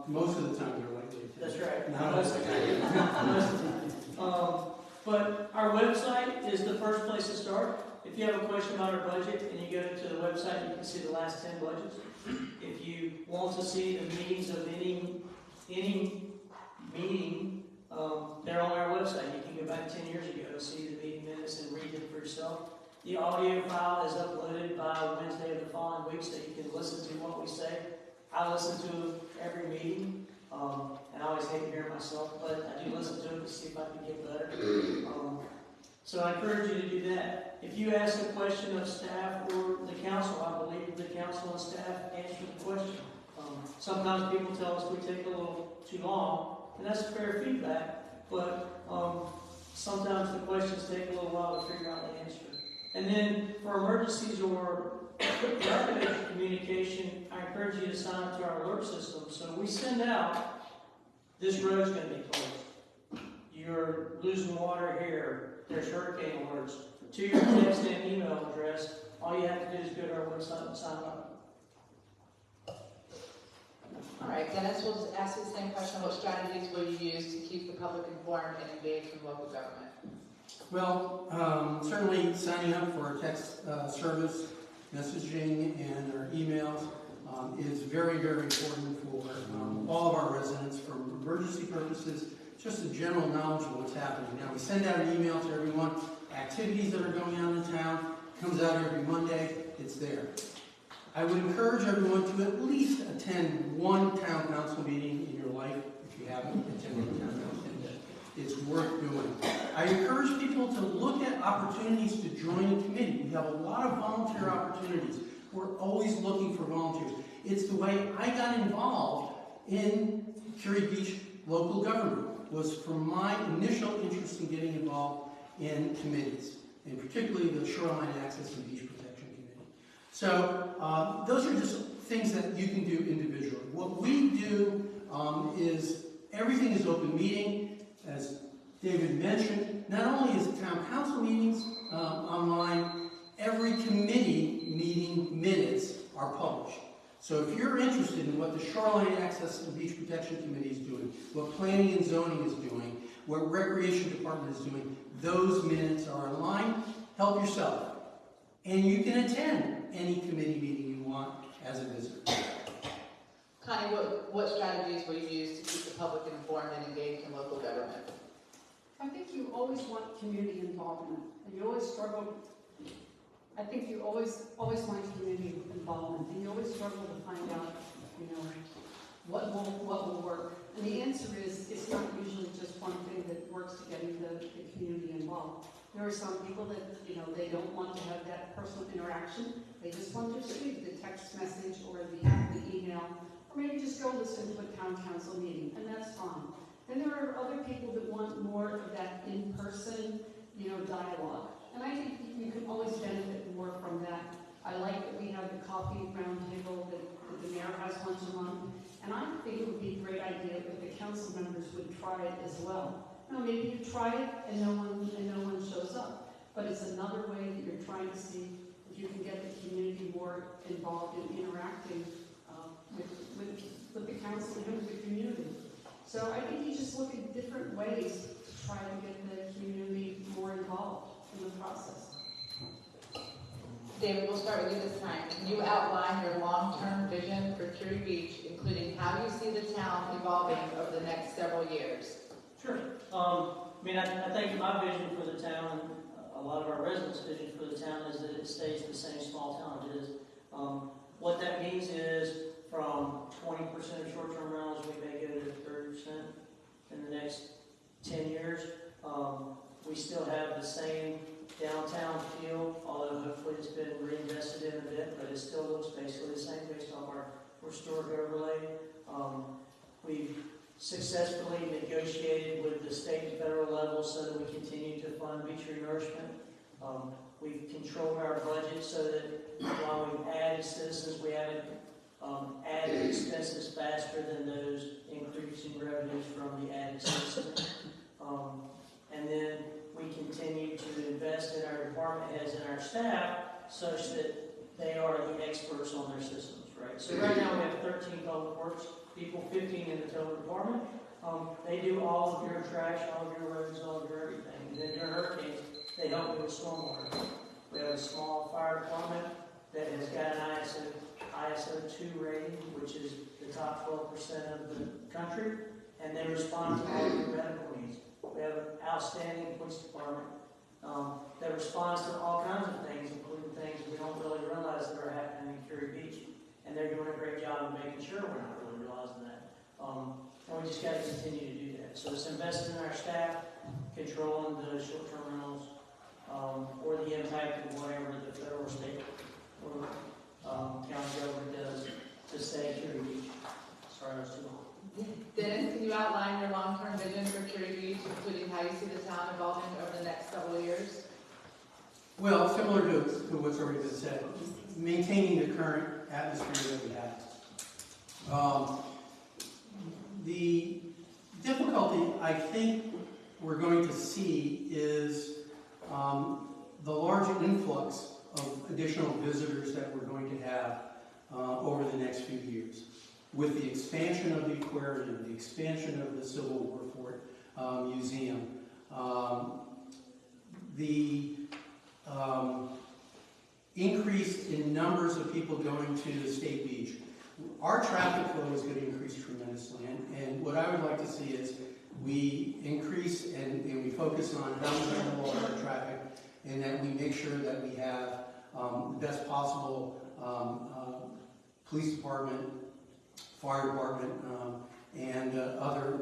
Most of the time they're lightly attended. That's right. No. Most of the time. But our website is the first place to start. If you have a question about our budget and you go to the website, you can see the last 10 budgets. If you want to see the meetings of any meeting, they're on our website. You can go back 10 years ago and see the meeting minutes and read them for yourself. The audio file is uploaded by Wednesday of the following week, so you can listen to what we say. I listen to them every meeting, and I always hate hearing myself, but I do listen to them to see if I can get better. So I encourage you to do that. If you ask a question of staff or the council, I believe the council and staff answer the question. Sometimes people tell us we take a little too long, and that's fair feedback, but sometimes the questions take a little while to figure out the answer. And then for emergencies or rapid communication, I encourage you to sign up to our alert system. So we send out, this road's going to be closed. You're losing water here. There's hurricane alerts. To your text and email address, all you have to do is go to our website and sign up. All right, Dennis, we'll just ask you the same question. What strategies will you use to keep the public informed and engaged in local government? Well, certainly signing up for our text service, messaging, and our emails is very, very important for all of our residents for emergency purposes, just a general knowledge of what's happening. Now, we send out an email to everyone, activities that are going on in town, comes out every Monday, it's there. I would encourage everyone to at least attend one town council meeting in your life, if you haven't attended a town council meeting. It's worth doing. I encourage people to look at opportunities to join a committee. We have a lot of volunteer opportunities. We're always looking for volunteers. It's the way I got involved in Kure Beach local government, was from my initial interest in getting involved in committees, and particularly the Shoreline Access and Beach Protection Committee. So those are just things that you can do individually. What we do is everything is open meeting. As David mentioned, not only is town council meetings online, every committee meeting minutes are published. So if you're interested in what the Shoreline Access and Beach Protection Committee is doing, what Planning and Zoning is doing, what Recreation Department is doing, those minutes are online. Help yourself. And you can attend any committee meeting you want as a visitor. Connie, what strategies will you use to keep the public informed and engaged in local government? I think you always want community involvement, and you always struggle. I think you always want community involvement, and you always struggle to find out, what will work. And the answer is, it's not usually just one thing that works to getting the community involved. There are some people that, they don't want to have that personal interaction. They just want to receive the text message or the email, or maybe just go listen to a town council meeting, and that's fine. Then there are other people that want more of that in-person, dialogue. And I think you can always benefit more from that. I like that we have the coffee roundtable that the mayor has once a month. And I think it would be a great idea if the council members would try it as well. Maybe you try it and no one shows up. But it's another way that you're trying to see if you can get the community more involved in interacting with the council and with the community. So I think you just look at different ways to try to get the community more involved in the process. David, we'll start with you this time. Can you outline your long-term vision for Kure Beach, including how you see the town evolving over the next several years? Sure. I think my vision for the town, and a lot of our residents' vision for the town, is that it stays the same small town it is. What that means is from 20% of short-term rentals, we may go to 30% in the next 10 years. We still have the same downtown feel, although hopefully it's been reinvested in a bit, but it still looks basically the same based off our historic overlay. We've successfully negotiated with the state and federal level so that we continue to fund beach renourishment. We've controlled our budget so that while we've added citizens, we haven't added expenses faster than those increasing revenues from the added citizens. And then we continue to invest in our department heads and our staff such that they are the experts on their systems, right? So right now we have 13 public works people, 15 in the total department. They do all of your trash, all of your roads, all of your everything. And then during hurricanes, they help with stormwater. We have a small fire department that has got an ISO 2 rating, which is the top 12% of the country, and they respond to all of your medical needs. We have an outstanding police department that responds to all kinds of things, including things we don't really realize that are happening in Kure Beach. And they're doing a great job of making sure we're not really realizing that. And we just got to continue to do that. So it's investing in our staff, controlling the short-term rentals, or the impact of whatever the federal, state, or county government does to stay Kure Beach. Sorry, I was too long. Dennis, can you outline your long-term vision for Kure Beach, including how you see the town evolving over the next several years? Well, similar to what's already been said, maintaining the current atmosphere that we have. The difficulty I think we're going to see is the large influx of additional visitors that we're going to have over the next few years. With the expansion of the aquarium, the expansion of the Civil War Fort Museum, the increase in numbers of people going to the State Beach, our traffic flow is going to increase tremendously. And what I would like to see is we increase and we focus on how we handle all our traffic, and that we make sure that we have the best possible police department, fire department, and other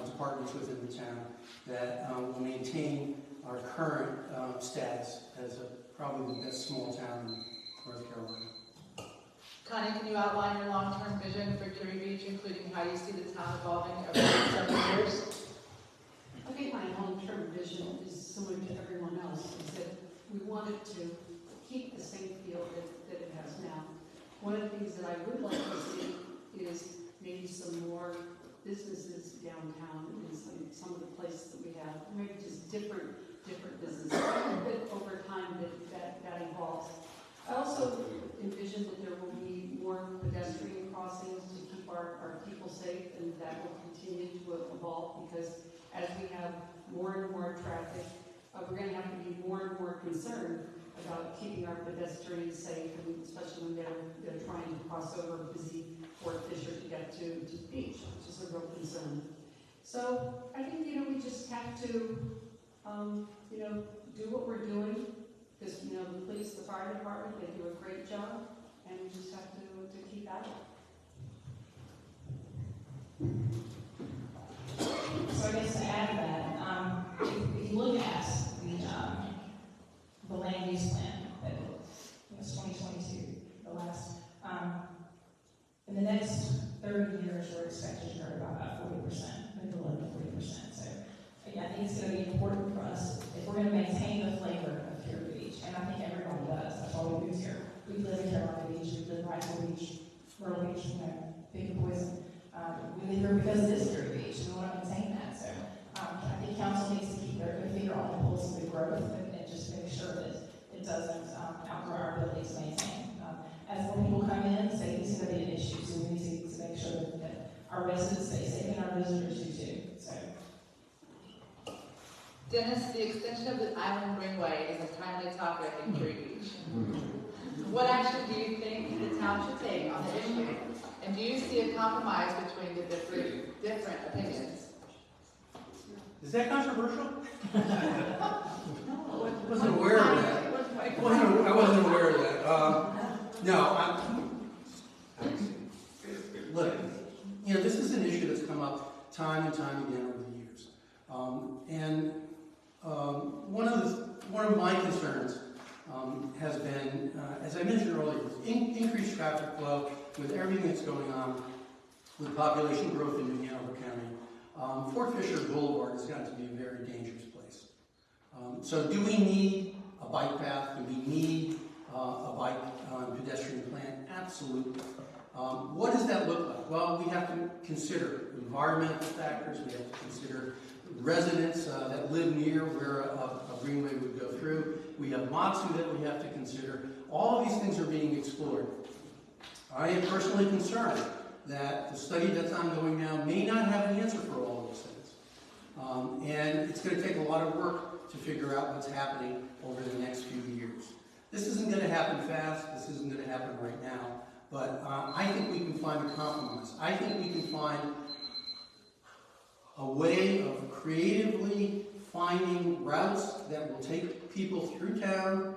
departments within the town that will maintain our current status as probably the best small town in North Carolina. Connie, can you outline your long-term vision for Kure Beach, including how you see the town evolving over the next several years? I think my long-term vision is similar to everyone else, is that we want it to keep the same feel that it has now. One of the things that I would like to see is maybe some more businesses downtown and some of the places that we have, maybe just different businesses. But over time that evolves. I also envision that there will be more pedestrian crossings to keep our people safe, and that will continue to evolve because as we have more and more traffic, we're going to have to be more and more concerned about keeping our pedestrians safe, and especially when they're trying to cross over busy Fort Fisher to get to the beach, which is a real concern. So I think, we just have to, do what we're doing, because, the police, the fire department, they do a great job, and we just have to keep at it. So I guess to add to that, if you look at the land use plan that was 2022, the last, in the next 30 years, we're expected to grow by about 40%, maybe 11 to 40%. So I think it's going to be important for us if we're going to maintain the flavor of Kure Beach, and I think everyone does. That's why we moved here. We live in Carolina Beach, we live right in the beach, Myrtle Beach, Big Poison. We live here because it is Kure Beach, and we want to maintain that. So I think council needs to keep their finger on the pulse of the growth and just make sure that it doesn't outgrow our ability to maintain. As more people come in, safety is going to be an issue, so we need to make sure that our residents stay safe and our visitors do too. So. Dennis, the extension of the Island Greenway is a timely topic in Kure Beach. What action do you think the town should take on the issue? And do you see a compromise between the different opinions? Is that controversial? Wasn't aware of that. I wasn't aware of that. Look, this is an issue that's come up time and time again over the years. One of my concerns has been, as I mentioned earlier, increased traffic flow with everything that's going on with population growth in New Hanover County. Fort Fisher Boulevard has gotten to be a very dangerous place. So do we need a bike path? Do we need a bike pedestrian plan? Absolutely. What does that look like? Well, we have to consider environmental factors. We have to consider residents that live near where a greenway would go through. We have Matsu that we have to consider. All of these things are being explored. I am personally concerned that the study that's ongoing now may not have an answer for all of those things. And it's going to take a lot of work to figure out what's happening over the next few years. This isn't going to happen fast. This isn't going to happen right now. But I think we can find a compromise. I think we can find a way of creatively finding routes that will take people through town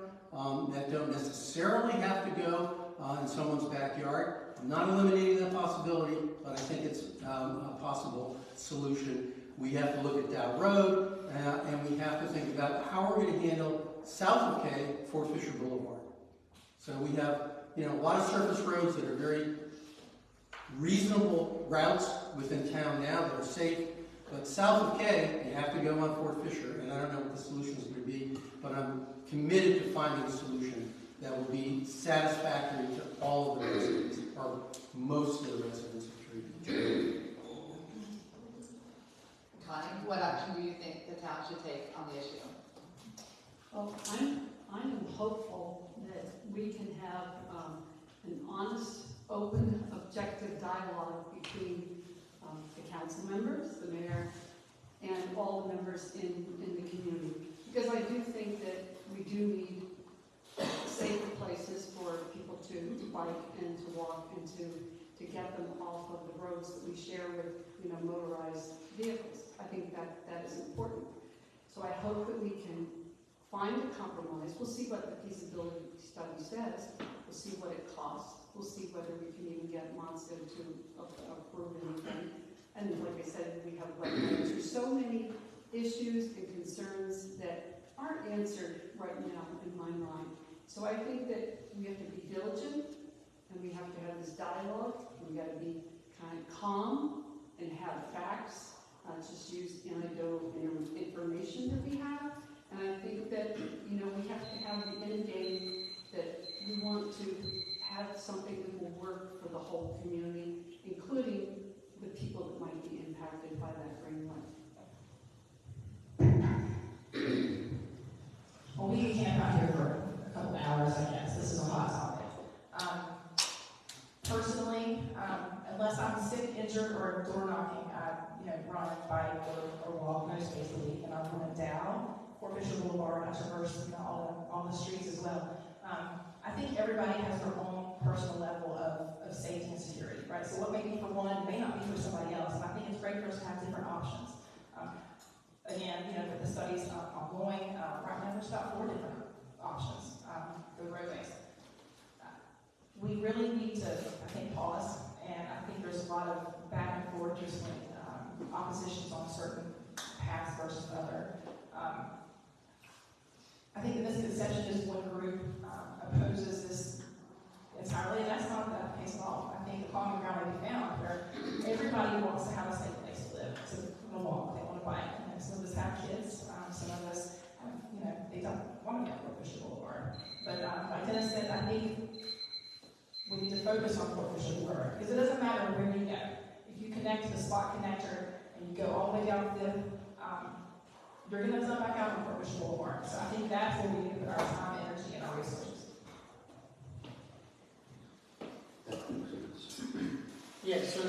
that don't necessarily have to go in someone's backyard. I'm not eliminating that possibility, but I think it's a possible solution. We have to look at Dow Road, and we have to think about how we're going to handle south of K, Fort Fisher Boulevard. So we have a lot of surface roads that are very reasonable routes within town now that are safe. But south of K, you have to go on Fort Fisher, and I don't know what the solution is going to be, but I'm committed to finding a solution that will be satisfactory to all of the residents, or most of the residents of Kure Beach. Connie, what action do you think the town should take on the issue? Well, I'm hopeful that we can have an honest, open, objective dialogue between the council members, the mayor, and all the members in the community. Because I do think that we do need safer places for people to bike and to walk and to get them off of the roads that we share with motorized vehicles. I think that is important. So I hope that we can find a compromise. We'll see what the feasibility study says. We'll see what it costs. We'll see whether we can even get Monster to approve anything. And like I said, we have wetlands. There's so many issues and concerns that aren't answered right now in my mind. So I think that we have to be diligent, and we have to have this dialogue. We got to be kind of calm and have facts, just use anecdotal information that we have. And I think that we have to have the end game that we want to have something that will work for the whole community, including the people that might might be impacted by that green light. Well, we can camp out here for a couple of hours, I guess. This is a hot topic. Personally, unless I'm sick, injured, or door knocking, run, bike, or walk most days a week, and I'm from a Dow, Fort Fisher Boulevard, I traverse all the streets as well. I think everybody has their own personal level of safety and security, right? So what may be for one may not be for somebody else, and I think it's great for us to have different options. Again, with the studies ongoing, right now there's about 4 different options for the roadways. We really need to, I think, pause, and I think there's a lot of back and forth just when oppositions on certain paths versus other. I think the misconception is one group opposes this entirely, and that's not the case at all. I think the common ground may be found where everybody wants to have a safe place to live, to walk, they want to bike. Some of us have kids, some of us, they don't want to be on Fort Fisher Boulevard. But like Dennis said, I think we need to focus on Fort Fisher Boulevard, because it doesn't matter where you go. If you connect to the spot connector and you go all the way down the you're going to come back out on Fort Fisher Boulevard. So I think that's where we need to put our time, energy, and our resources. Yeah, so,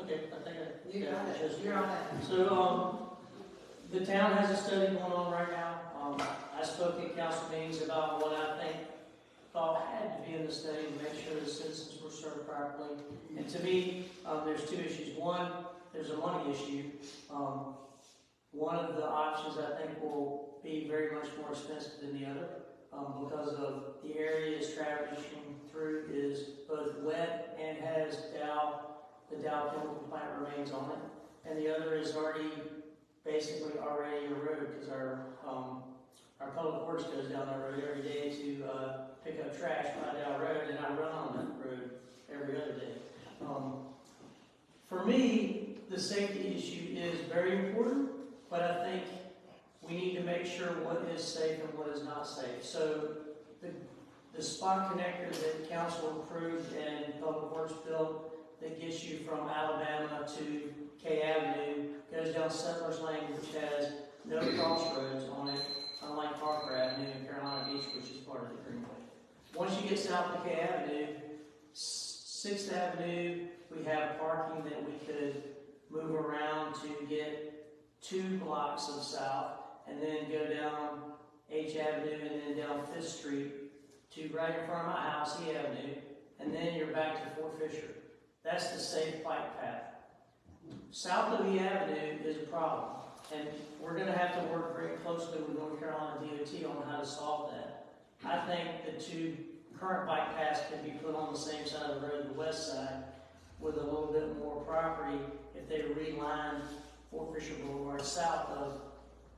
okay, I think You got it. just- You're on it. So, the town has a study going on right now. I spoke at council meetings about what I thought had to be in the study to make sure the citizens were served properly. And to me, there's 2 issues. One, there's a money issue. One of the options I think will be very much more expensive than the other because of the area it's traversing through is both wet and has the Dow chemical plant remains on it. And the other is basically already a road because our public works goes down that road every day to pick up trash by Dow Road, and I run on that road every other day. For me, the safety issue is very important, but I think we need to make sure what is safe and what is not safe. So the spot connector that council approved and Public Works built that gets you from Alabama to K Avenue goes down Settlers Lane, which has no crossroads on it, unlike Parker Avenue and Carolina Beach, which is part of the Greenway. Once you get south to K Avenue, 6th Avenue, we have parking that we could move around to get 2 blocks of south, and then go down H Avenue and then down 5th Street to right in front of my house, E Avenue, and then you're back to Fort Fisher. That's the safe bike path. South of E Avenue is a problem, and we're going to have to work very closely with North Carolina DOT on how to solve that. I think the 2 current bike paths can be put on the same side of the road, the west side, with a little bit more property if they reline Fort Fisher Boulevard south of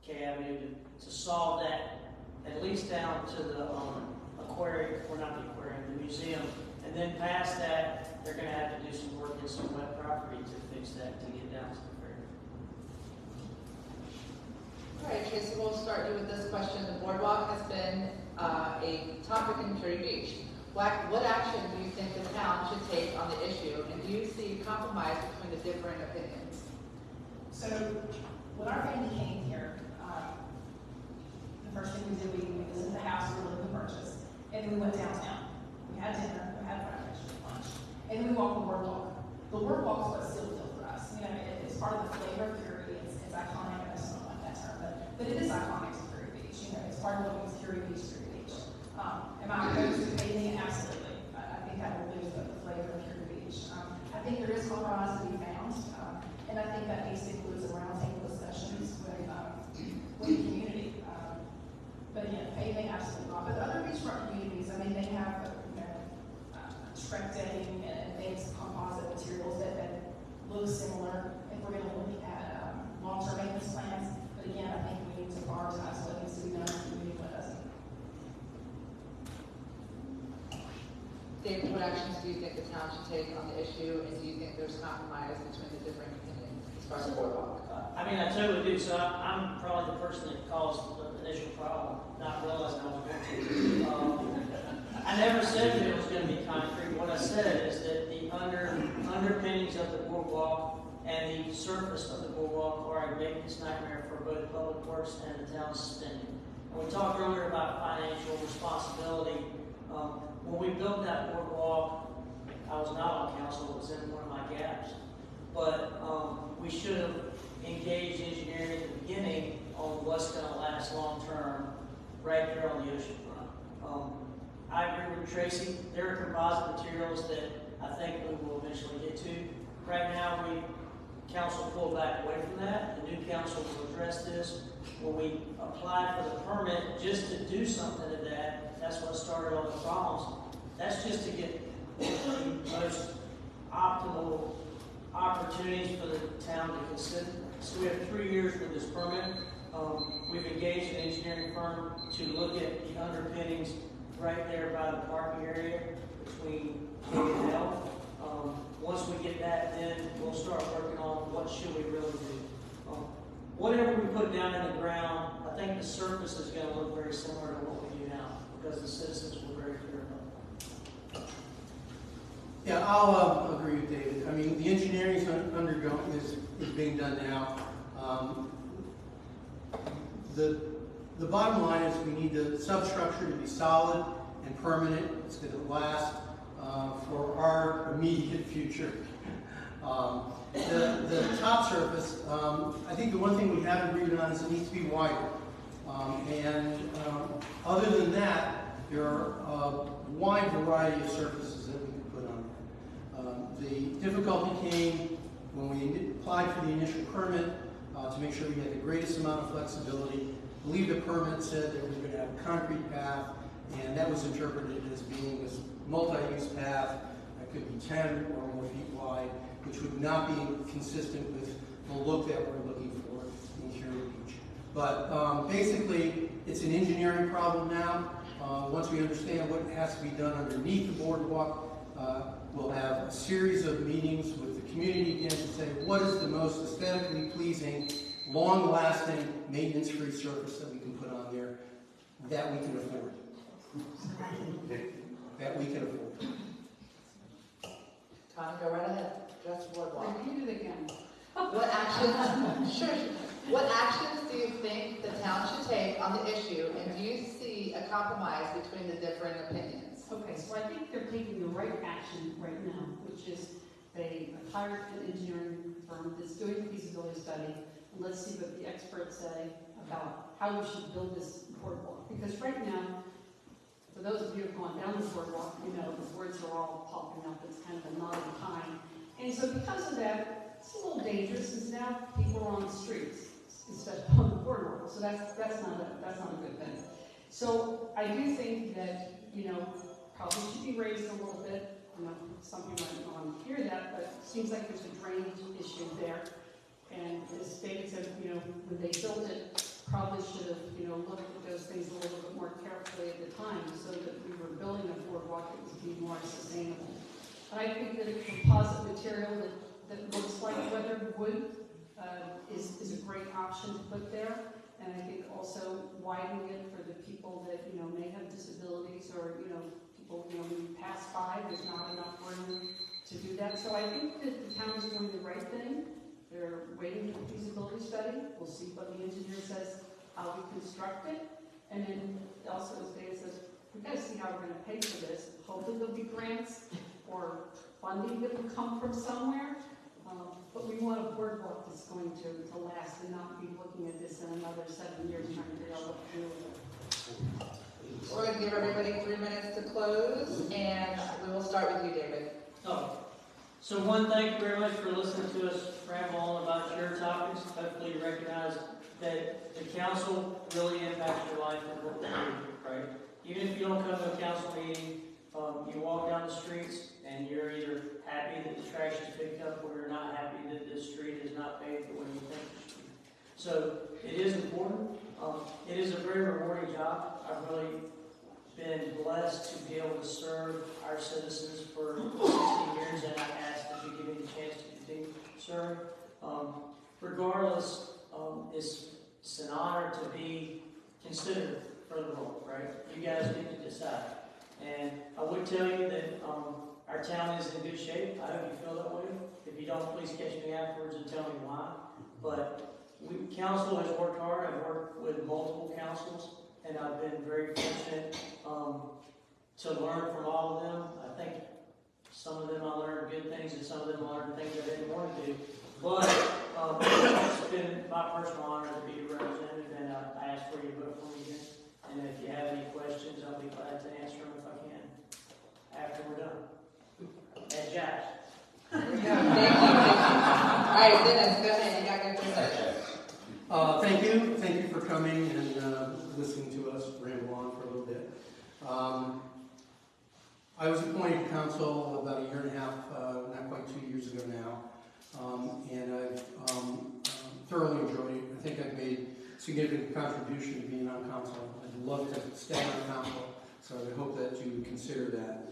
K Avenue to solve that, at least down to the aquarium, or not the aquarium, the museum. And then past that, they're going to have to do some work in some wet property to fix that to get down to the fair. All right, Tracy, we'll start you with this question. The boardwalk has been a topic in Kure Beach. What action do you think the town should take on the issue, and do you see compromise between the different opinions? So when our family came here, the first thing we did, we visited the house we were looking to purchase, and then we went downtown. We had dinner, we had breakfast, lunch, and then we walked the boardwalk. The boardwalk is what sealed the deal for us. It's part of the flavor of Kure. It's iconic. I don't like that term, but it is iconic to Kure Beach. It's part of what makes Kure Beach Kure Beach. Am I opposed to paving it? Absolutely. I think that will lose the flavor of Kure Beach. I think there is compromise to be found, and I think that needs to include some roundtable discussions with the community. But again, paving, absolutely not. But the other beachfront communities, they have Shrek decking and things, composite materials that look similar. If we're going to look at long-term maintenance plans, but again, I think we need to prioritize what needs to be done in the community, what doesn't. David, what actions do you think the town should take on the issue, and do you think there's compromise between the different opinions as far as the boardwalk? I totally do. So I'm probably the person that caused the initial problem, not realizing I was going to. I never said that it was going to be concrete. What I said is that the underpinnings of the boardwalk and the surface of the boardwalk are a maintenance nightmare for both public works and the town's spending. And we talked earlier about financial responsibility. When we built that boardwalk, I was not on council, it was in one of my gaps. But we should have engaged engineering at the beginning on what's going to last long term right there on the ocean front. I agree with Tracy. There are composite materials that I think we will eventually get to. Right now, council pulled back away from that. The new council will address this. When we applied for the permit just to do something to that, that's what started all the problems. That's just to get the most optimal opportunities for the town to consider. So we have 3 years with this permit. We've engaged an engineering firm to look at the underpinnings right there by the parking area between K and L. Once we get that, then we'll start working on what should we really do. Whatever we put down in the ground, I think the surface is going to look very similar to what we do now because the citizens were very clear about it. Yeah, I'll agree with David. I mean, the engineering is being done now. The bottom line is we need the substructure to be solid and permanent. It's going to last for our immediate future. The top surface, I think the one thing we haven't agreed on is it needs to be wider. Other than that, there are a wide variety of surfaces that we can put on there. The difficulty came when we applied for the initial permit to make sure we had the greatest amount of flexibility. I believe the permit said that we were going to have a concrete path, and that was interpreted as being this multi-use path that could be 10 or more feet wide, which would not be consistent with the look that we're looking for in Kure Beach. But basically, it's an engineering problem now. Once we understand what has to be done underneath the boardwalk, we'll have a series of meetings with the community again to say what is the most aesthetically pleasing, long-lasting, maintenance-free surface that we can put on there that we can afford. That we can afford. Tom, go right ahead. Just boardwalk. Repeat it again. What actions, sure. What actions do you think the town should take on the issue, and do you see a compromise between the differing opinions? Okay, so I think they're taking the right action right now, which is they hired an engineering firm that's doing a feasibility study, and let's see what the experts say about how we should build this boardwalk. Because right now, for those of you who have gone down the boardwalk, you know the words are all popping up. It's kind of a nodding pine. And so because of that, it's a little dangerous since now people are on the streets instead of on the boardwalk. So that's not a good thing. So I do think that, probably should be raised a little bit. Some people might not want to hear that, but it seems like there's a drainage issue there. And as David said, when they built it, probably should have, looked at those things a little bit more carefully at the time so that we were building a boardwalk that would be more sustainable. And I think that a composite material that looks like weathered wood is a great option to put there. And I think also widening it for the people that, may have disabilities or, people, when you pass by, there's not enough room to do that. So I think that the town is doing the right thing. They're waiting for the feasibility study. We'll see what the engineer says, how we construct it. And then also, as David says, we've got to see how we're going to pay for this. Hopefully there'll be grants or funding that will come from somewhere. But we want a boardwalk that's going to last and not be looking at this in another 7 years trying to figure out what to do with it. We're going to give everybody 3 minutes to close, and we will start with you, David. Oh. So one, thank you very much for listening to us ramble on about your topics. Hopefully you recognize that the council really impacts your life and what we do, right? Even if you don't come to a council meeting, you walk down the streets and you're either happy that the trash is picked up or you're not happy that the street is not paved the way you think it should be. So it is important. It is a very rewarding job. I've really been blessed to be able to serve our citizens for 16 years, and I ask that you give me the chance to continue to serve. Regardless, it's an honor to be considered for the role, right? You guys get to decide. And I would tell you that our town is in good shape. I hope you feel that way. If you don't, please catch me afterwards and tell me why. But council has worked hard. I've worked with multiple councils, and I've been very fortunate to learn from all of them. I think some of them I learned good things, and some of them I learned things I didn't want to do. But it's been my personal honor to be your representative, and I ask for your vote for me again. And if you have any questions, I'll be glad to answer them if I can after we're done. And Josh. Thank you. All right, Dennis, go ahead. You got to go. Thank you for coming and listening to us ramble on for a little bit. I was appointed to council about a year and a half, not quite 2 years ago now, and I've thoroughly enjoyed it. I think I've made a significant contribution to being on council. I'd love to stay on council, so I hope that you would consider that.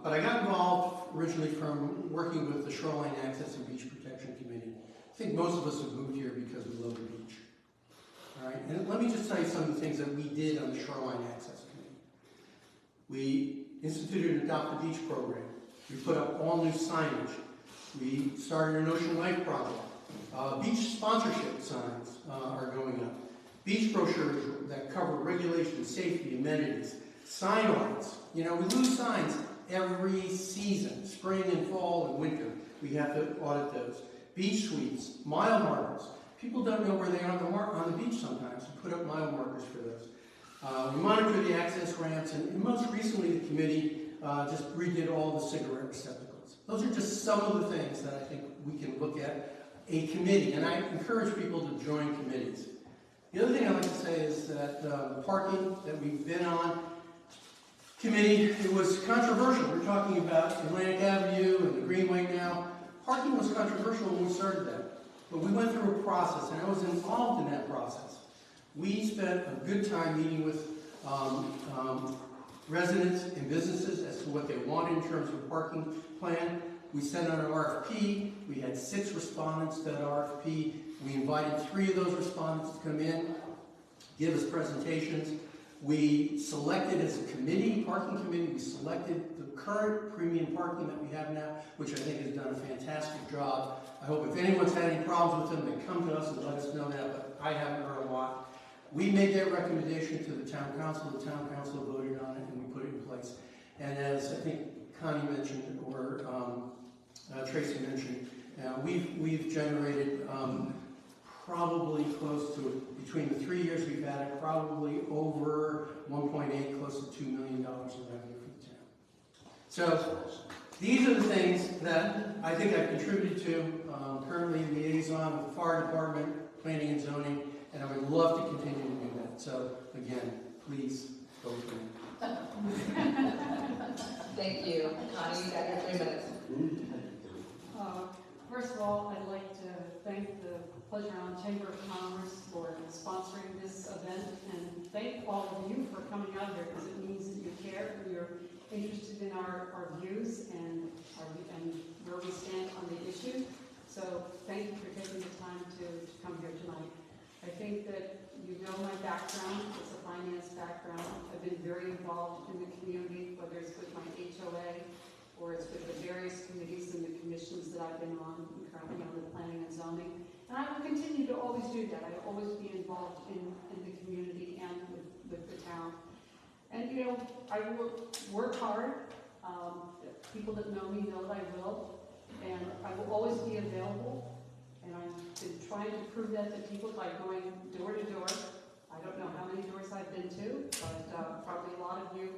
But I got involved originally from working with the Shoreline Access and Beach Protection Committee. I think most of us have moved here because we love the beach. All right, and let me just tell you some of the things that we did on the Shoreline Access Committee. We instituted and adopted the beach program. We put up all new signage. We started an Ocean Life project. Beach sponsorship signs are going up. Beach brochures that cover regulations, safety, amenities, sign audits. You know, we lose signs every season, spring and fall and winter. We have to audit those. Beach sweeps, mile markers. People don't know where they are on the beach sometimes. We put up mile markers for those. We monitor the access ramps, and most recently the committee just redid all the cigarette receptacles. Those are just some of the things that I think we can look at a committee, and I encourage people to join committees. The other thing I'd like to say is that the parking that we've been on committee, it was controversial. We're talking about Atlantic Avenue and the Greenway now. Parking was controversial when we started that, but we went through a process, and I was involved in that process. We spent a good time meeting with residents and businesses as to what they wanted in terms of a parking plan. We sent out an RFP. We had 6 respondents to that RFP. We invited 3 of those respondents to come in, give us presentations. We selected as a committee, parking committee, we selected the current premium parking that we have now, which I think has done a fantastic job. I hope if anyone's had any problems with them, they come to us and let us know that, but I haven't heard a lot. We made that recommendation to the town council voted on it, and we put it in place. And as I think Connie mentioned, or Tracy mentioned, we've generated probably close to, between the 3 years we've had it, probably over 1.8, close to $2 million in revenue for the town. So these are the things that I think I've contributed to. Currently liaison with the fire department, planning and zoning, and I would love to continue to do that. So again, please vote for me. Thank you. Connie, you got your 3 minutes. First of all, I'd like to thank the Pleasure Island Chamber of Commerce for sponsoring this event, and thank all of you for coming out here, because it means that you care and you're interested in our views and where we stand on the issue. So thank you for taking the time to come here tonight. I think that you know my background. It's a finance background. I've been very involved in the community, whether it's with my HOA or it's with the various committees and the commissions that I've been on. I'm currently on the planning and zoning. And I will continue to always do that. I will always be involved in the community and with the town. And you know, I will work hard. People that know me know that I will. And I will always be available. And I've been trying to prove that to people by going door to door. I don't know how many doors I've been to, but probably a lot of you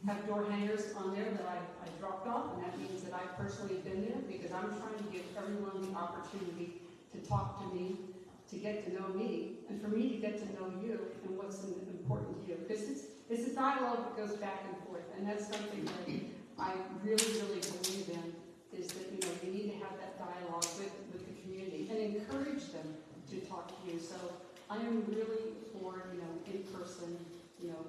have door hangers on there that I dropped off, and that means that I personally have been there, because I'm trying to give everyone the opportunity to talk to me, to get to know me, and for me to get to know you and what's important to you. Because it's a dialogue that goes back and forth, and that's something that I really, really believe in, is that, you know, you need to have that dialogue with the community and encourage them to talk to you. So I am really for, you know, in-person, you know,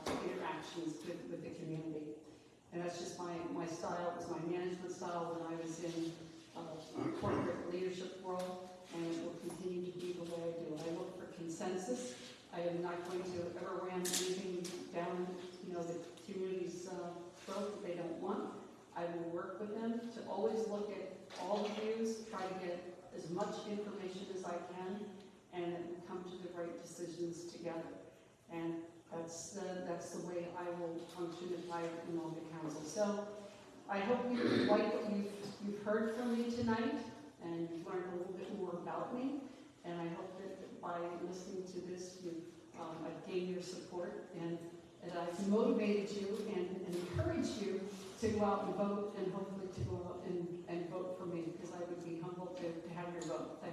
interactions with the community. And that's just my style. It was my management style when I was in corporate leadership world, and it will continue to be the way I do it. I look for consensus. I am not going to ever ram anything down, you know, the community's throat that they don't want. I will work with them to always look at all the views, try to get as much information as I can, and come to the right decisions together. And that's the way I will function if I am on the council. So I hope you like what you've heard from me tonight, and you've learned a little bit more about me. And I hope that by listening to this, I've gained your support, and I've motivated you and encouraged you to go out and vote, and hopefully to go out and vote for me, because I would be humbled to have your vote.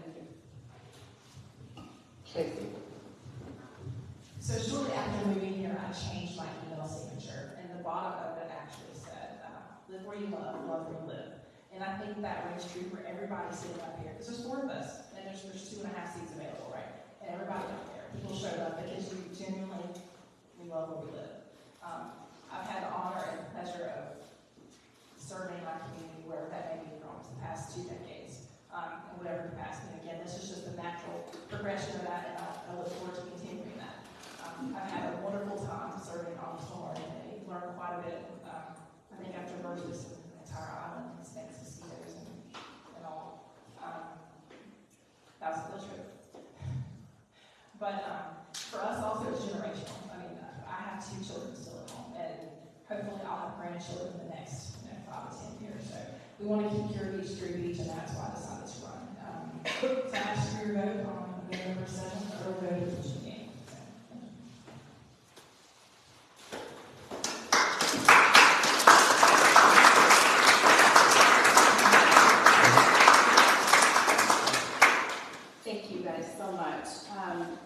Thank you. So shortly after moving here, I changed my email signature. And the bottom of it actually said, live where you love where you live. And I think that rings true for everybody sitting up here, because there's 4 of us, and there's 2.5 seats available, right? And everybody up there, people showed up because we genuinely, we love where we live. I've had the honor and pleasure of serving my community, wherever that may be, for almost the past 2 decades, in whatever capacity. And again, this is just the natural progression of that, and I look forward to continuing that. I've had a wonderful time serving on the Florida Committee, learned quite a bit. I think I've traversed this entire island, and snakes, mosquitoes, and all. That was still true. But for us also, it's generational. I mean, I have 2 children still at home, and hopefully I'll have grandchildren in the next 5 to 10 years. So we want to keep Kure Beach, Kure Beach, and that's why I decided to run. So I ask for your vote on November 7th, or vote at the game.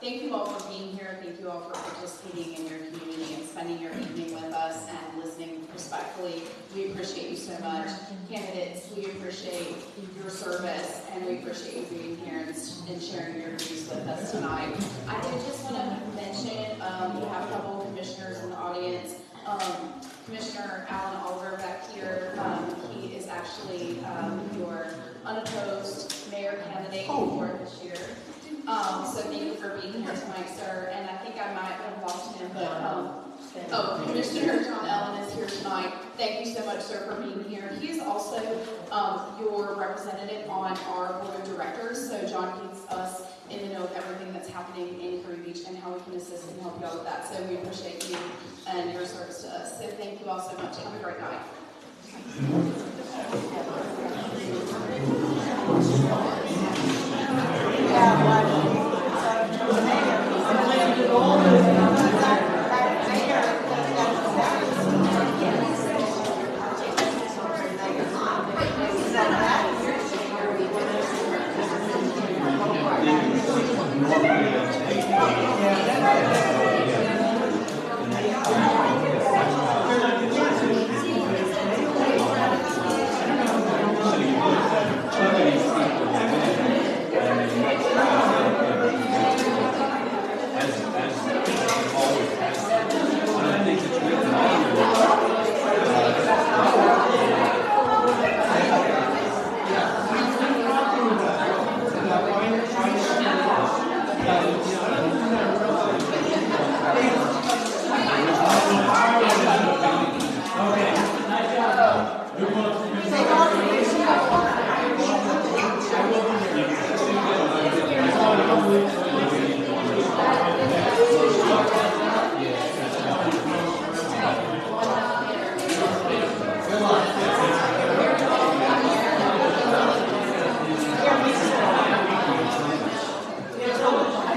Thank you all for being here. Thank you all for participating in your community and spending your evening with us and listening respectfully. We appreciate you so much. Candidates, we appreciate your service, and we appreciate you being here and sharing your views with us tonight. I did just want to mention, we have a couple of commissioners in the audience. Commissioner Alan Oliver back here, he is actually your unopposed mayor candidate for this year. So thank you for being here tonight, sir. And I think I might have lost him, but Commissioner John Ellen is here tonight. Thank you so much, sir, for being here. He is also your representative on our board of directors. So John keeps us in the know of everything that's happening in Kure Beach and how we can assist and help you out with that. So we appreciate you and your service to us. So thank you all so much. Have a great night.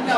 No,